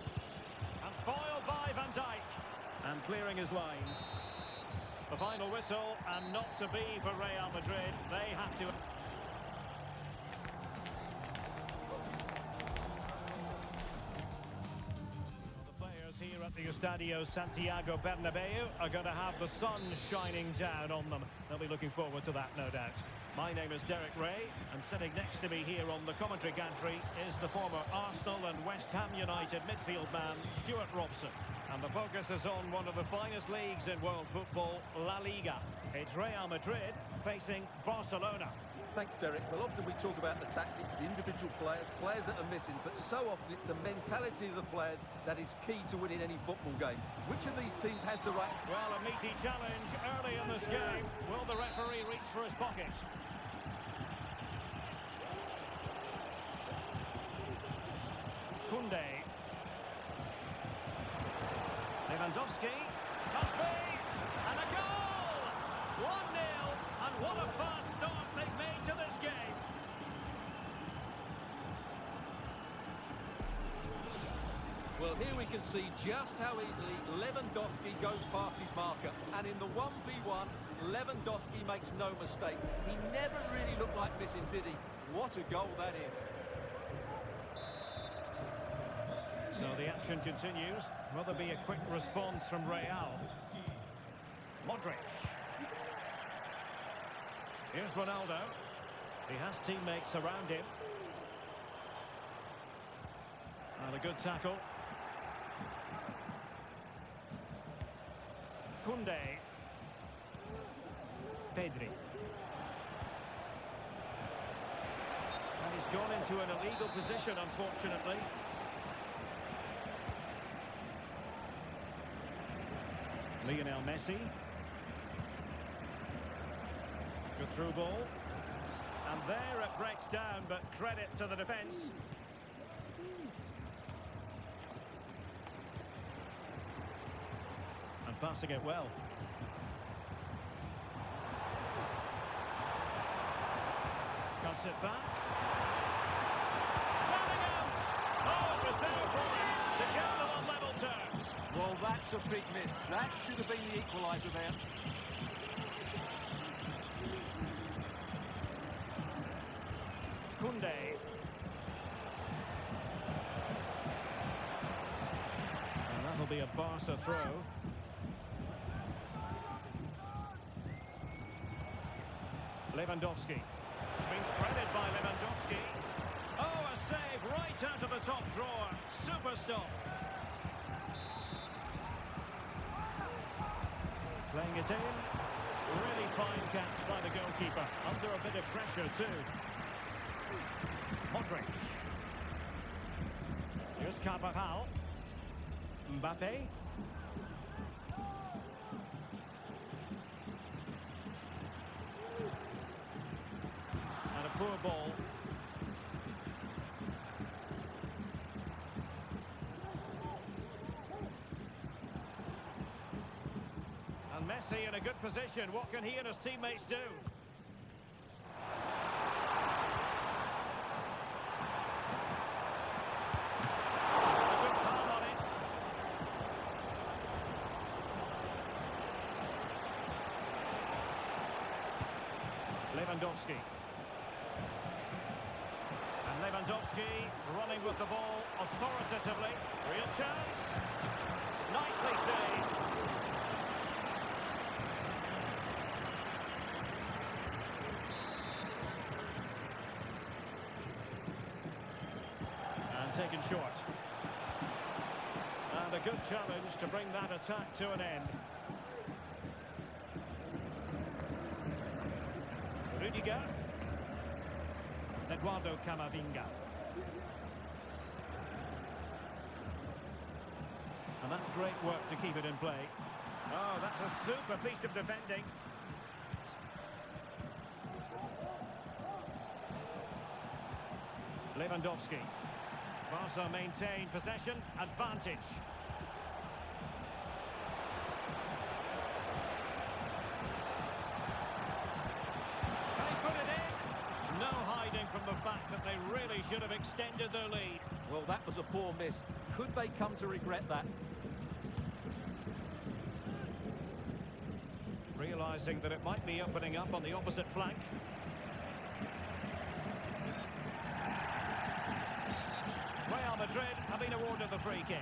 And foiled by Van Dijk. And clearing his lines. The final whistle, and not to be for Real Madrid. They have to... Here at the Estadio Santiago Bernabeu are going to have the sun shining down on them. They'll be looking forward to that, no doubt. My name is Derek Ray, and sitting next to me here on the commentary gantry is the former Arsenal and West Ham United midfield man, Stuart Robson. And the focus is on one of the finest leagues in world football, La Liga. It's Real Madrid facing Barcelona. Thanks, Derek. Well, often we talk about the tactics, the individual players, players that are missing, but so often it's the mentality of the players that is key to winning any football game. Which of these teams has the right... Well, a meaty challenge early in this game. Will the referee reach for his pocket? Koundé. Lewandowski. Must be! And a goal! 1-0, and what a fast start they've made to this game. Well, here we can see just how easily Lewandowski goes past his marker. And in the 1v1, Lewandowski makes no mistake. He never really looked like missing, did he? What a goal that is. So the action continues. Will there be a quick response from Real? Modric. Here's Ronaldo. He has teammates around him. And a good tackle. Koundé. Pedri. And he's gone into an illegal position, unfortunately. Lionel Messi. Good through ball. And there it breaks down, but credit to the defence. And passing it well. Cuts it back. Oh, it was there for him to get them on level terms. Well, that's a big miss. That should have been the equaliser there. Koundé. And that'll be a Barca throw. Lewandowski. It's been threaded by Lewandowski. Oh, a save right out of the top drawer. Super stop. Playing it in. Really fine catch by the goalkeeper. Under a bit of pressure too. Madrid. Here's Carvajal. Mbappe. And a poor ball. And Messi in a good position. What can he and his teammates do? Lewandowski. And Lewandowski running with the ball authoritatively. Real chance. Nicely saved. And taken short. And a good challenge to bring that attack to an end. Rudiger. Eduardo Camavinga. And that's great work to keep it in play. Oh, that's a super piece of defending. Lewandowski. Barca maintain possession, advantage. From the fact that they really should have extended their lead. Well, that was a poor miss. Could they come to regret that? Realising that it might be opening up on the opposite flank. Real Madrid have been awarded the free kick.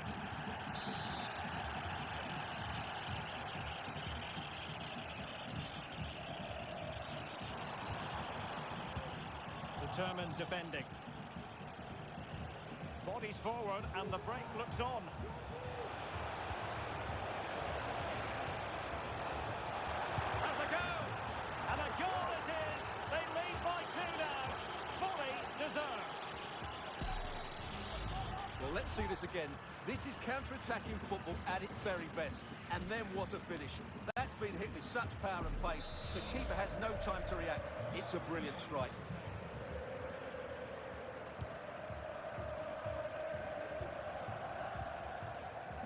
Determined defending. Bodies forward and the break looks on. Has a go! And a goal it is! They lead by 2 now. Fully deserved. Well, let's see this again. This is counter-attacking football at its very best. And then what a finish. That's been hit with such power and pace. The keeper has no time to react. It's a brilliant strike.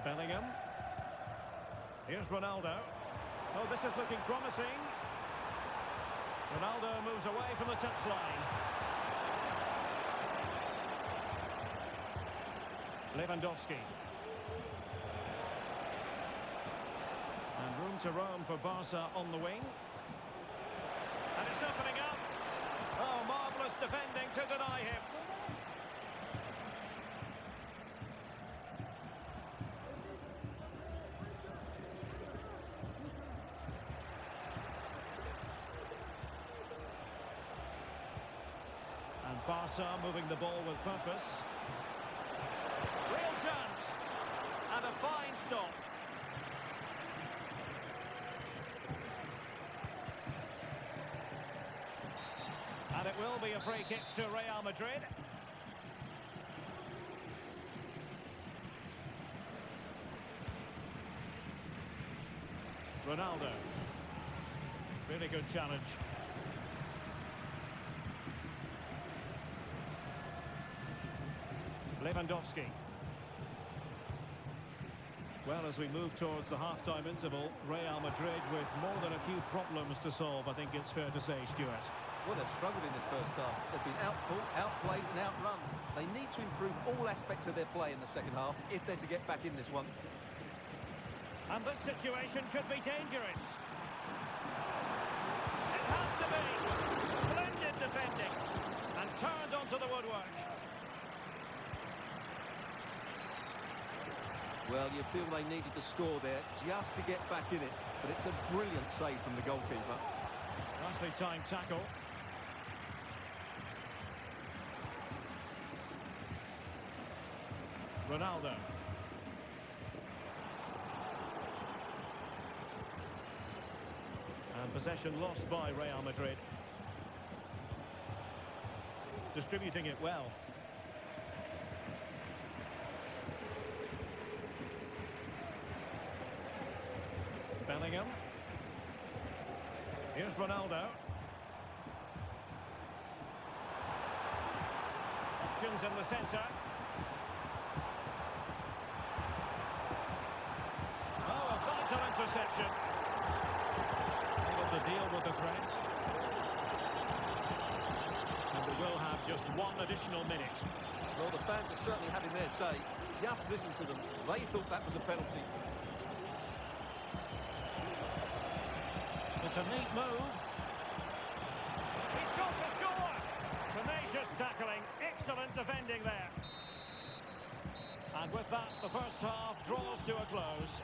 Bellingham. Here's Ronaldo. Oh, this is looking promising. Ronaldo moves away from the touchline. Lewandowski. And room to roam for Barca on the wing. And it's opening up. Oh, marvellous defending to deny him. Barca moving the ball with purpose. Real chance. And a fine stop. And it will be a free kick to Real Madrid. Ronaldo. Really good challenge. Lewandowski. Well, as we move towards the half-time interval, Real Madrid with more than a few problems to solve, I think it's fair to say, Stuart. Well, they've struggled in this first half. They've been outfought, outplayed and outrun. They need to improve all aspects of their play in the second half if they're to get back in this one. And this situation could be dangerous. It has to be. Splendid defending. And turned onto the woodwork. Well, you feel they needed to score there just to get back in it. But it's a brilliant save from the goalkeeper. Nicely timed tackle. Ronaldo. And possession lost by Real Madrid. Distributing it well. Bellingham. Here's Ronaldo. Options in the centre. Oh, a vital interception. Able to deal with the threat. And we will have just one additional minute. Well, the fans are certainly having their say. Just listen to them. They thought that was a penalty. It's a neat move. He's got to score! Tenacious tackling, excellent defending there. And with that, the first half draws to a close.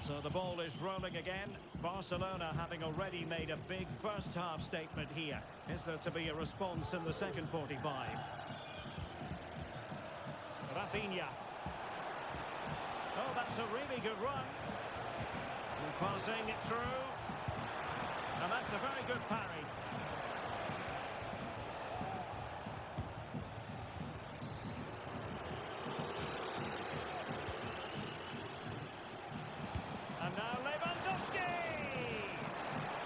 So the ball is rolling again. Barcelona having already made a big first half statement here. Is there to be a response in the second 45? Rafinha. Oh, that's a really good run. And passing it through. And that's a very good parry. And now Lewandowski!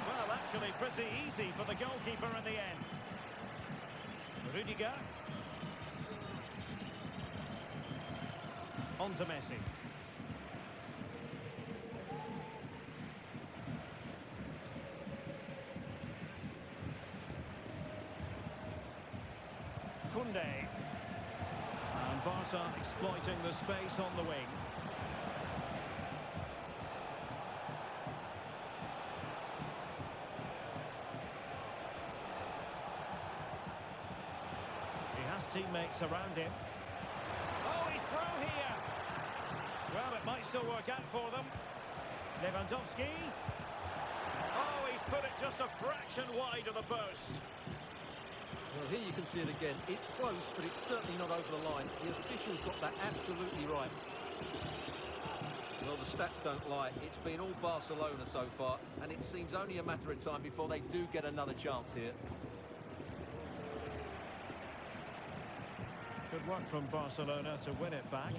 Well, actually pretty easy for the goalkeeper in the end. Rudiger. On to Messi. Koundé. And Barca exploiting the space on the wing. He has teammates around him. Oh, he's through here. Well, it might still work out for them. Lewandowski. Oh, he's put it just a fraction wide of the post. Well, here you can see it again. It's close, but it's certainly not over the line. The officials got that absolutely right. Well, the stats don't lie. It's been all Barcelona so far, and it seems only a matter of time before they do get another chance here. Good work from Barcelona to win it back.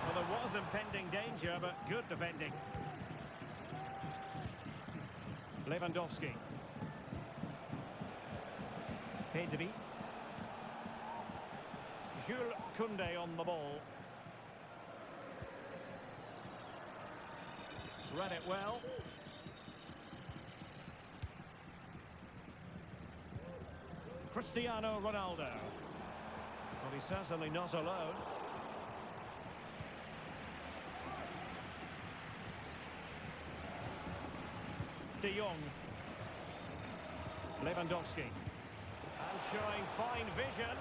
Well, there was impending danger, but good defending. Lewandowski. Pedri. Jules Koundé on the ball. Read it well. Cristiano Ronaldo. Well, he's certainly not alone. De Jong. Lewandowski. And showing fine vision.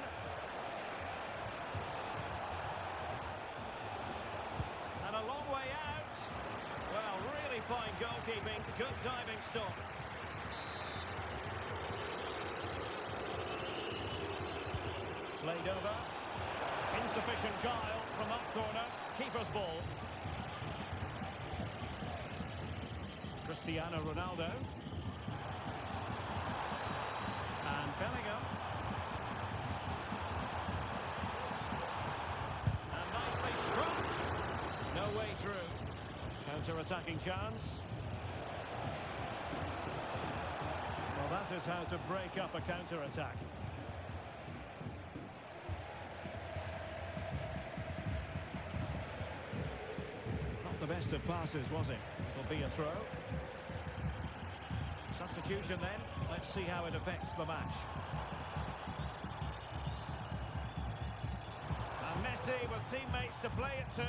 And a long way out. Well, really fine goalkeeping. Good diving stop. Played over. Insufficient guile from that corner. Keeper's ball. Cristiano Ronaldo. And Bellingham. And nicely struck. No way through. Counter-attacking chance. Well, that is how to break up a counter-attack. Not the best of passes, was it? It'll be a throw. Substitution then. Let's see how it affects the match. And Messi with teammates to play it to.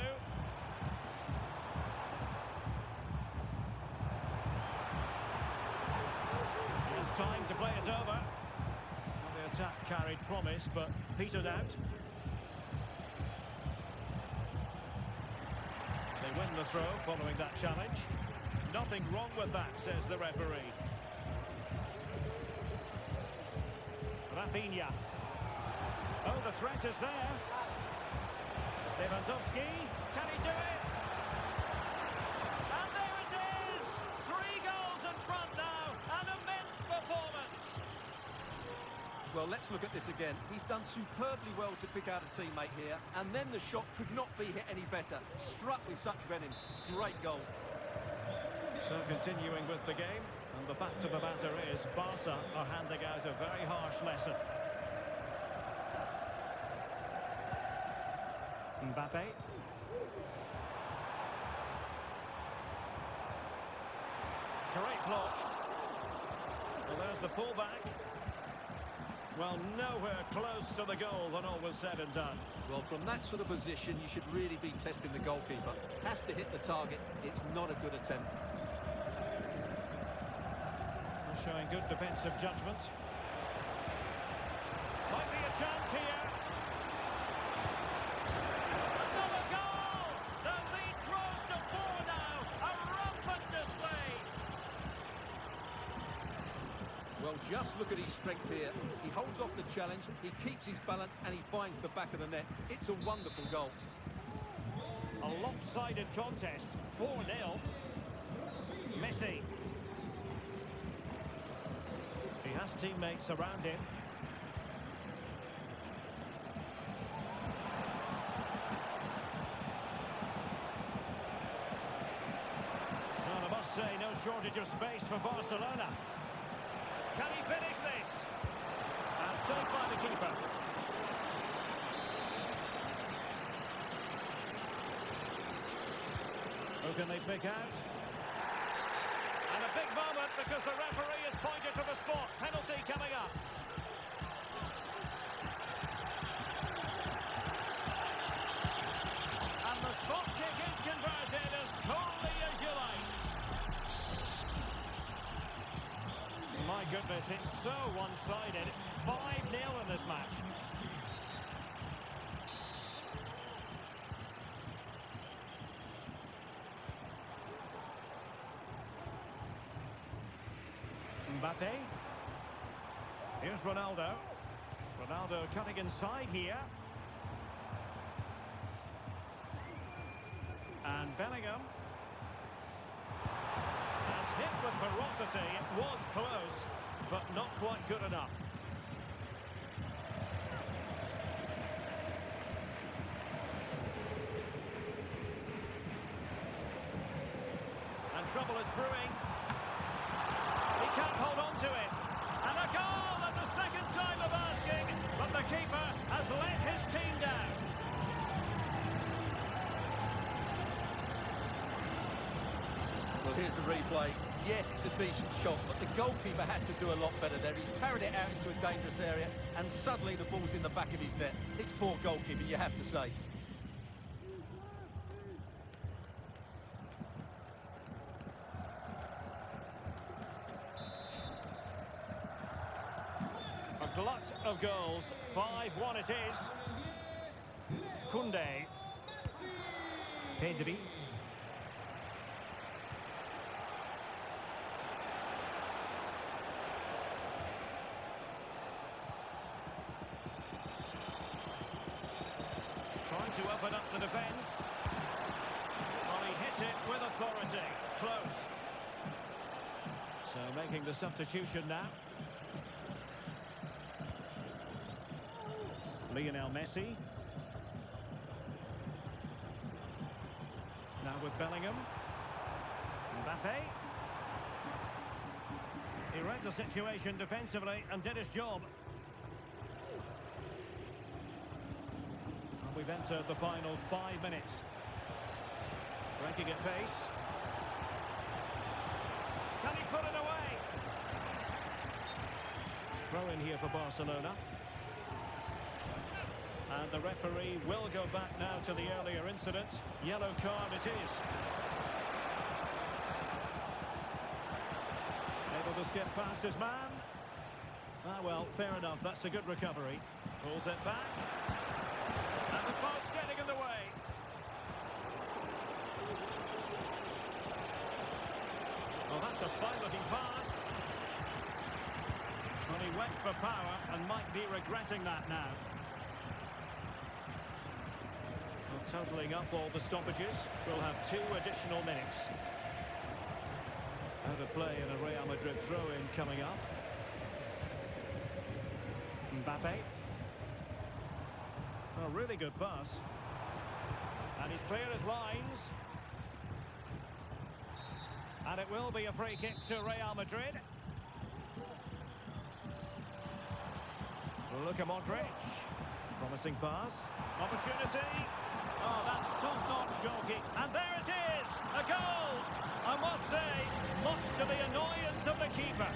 Time to play it over. Well, the attack carried promise, but petered out. They win the throw following that challenge. Nothing wrong with that, says the referee. Rafinha. Oh, the threat is there. Lewandowski. Can he do it? And there it is! 3 goals in front now. An immense performance. Well, let's look at this again. He's done superbly well to pick out a teammate here, and then the shot could not be hit any better. Struck with such venom. Great goal. So continuing with the game, and the fact of the matter is Barca are handing out a very harsh lesson. Mbappe. Great block. Well, there's the pullback. Well, nowhere close to the goal when all was said and done. Well, from that sort of position, you should really be testing the goalkeeper. Has to hit the target. It's not a good attempt. Showing good defensive judgment. Might be a chance here. Another goal! The lead grows to 4 now. A rampant display. Well, just look at his strength here. He holds off the challenge, he keeps his balance, and he finds the back of the net. It's a wonderful goal. A lopsided contest. 4-0. Messi. He has teammates around him. Well, I must say, no shortage of space for Barcelona. Can he finish this? And saved by the keeper. Who can they pick out? And a big moment because the referee has pointed to the spot. Penalty coming up. And the spot kick is converted as coolly as you like. My goodness, it's so one-sided. 5-0 in this match. Mbappe. Here's Ronaldo. Ronaldo cutting inside here. And Bellingham. And hit with ferocity. It was close, but not quite good enough. And trouble is brewing. He can't hold on to it. And a goal at the second time of asking, but the keeper has let his team down. Well, here's the replay. Yes, it's a decent shot, but the goalkeeper has to do a lot better there. He's parried it out into a dangerous area, and suddenly the ball's in the back of his net. It's poor goalkeeping, you have to say. A glut of goals. 5-1 it is. Koundé. Pedri. Trying to open up the defence. Well, he hit it with authority. Close. So making the substitution now. Lionel Messi. Now with Bellingham. Mbappe. He read the situation defensively and did his job. And we've entered the final 5 minutes. Breaking at pace. Can he put it away? Throw in here for Barcelona. And the referee will go back now to the earlier incident. Yellow card it is. Able to skip past his man. Ah, well, fair enough. That's a good recovery. Pulls it back. And the post getting in the way. Oh, that's a fine-looking pass. Well, he went for power and might be regretting that now. Well, totaling up all the stoppages, we'll have 2 additional minutes. Out of play in a Real Madrid throw-in coming up. Mbappe. Oh, really good pass. And he's clear as lines. And it will be a free kick to Real Madrid. Luka Modric. Promising pass. Opportunity. Oh, that's top-notch goalkeeping. And there it is! A goal! I must say, much to the annoyance of the keeper.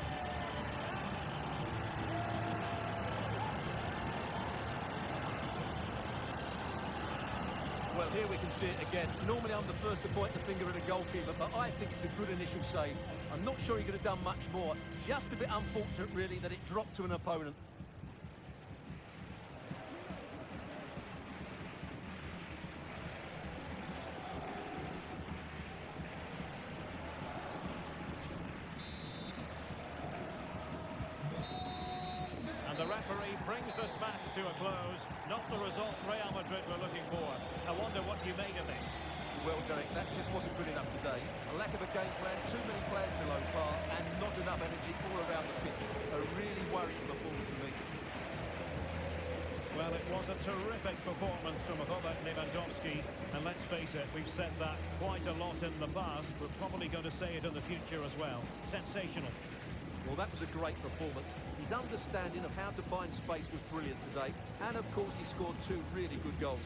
Well, here we can see it again. Normally I'm the first to point the finger at a goalkeeper, but I think it's a good initial save. I'm not sure he could have done much more. Just a bit unfortunate, really, that it dropped to an opponent. And the referee brings this match to a close. Not the result Real Madrid were looking for. I wonder what you made of this. Well, Derek, that just wasn't good enough today. A lack of a game plan, too many players below par, and not enough energy all around the pitch. A really worrying performance for me. Well, it was a terrific performance from Robert Lewandowski. And let's face it, we've said that quite a lot in the past. We're probably going to say it in the future as well. Sensational. Well, that was a great performance. His understanding of how to find space was brilliant today. And, of course, he scored 2 really good goals.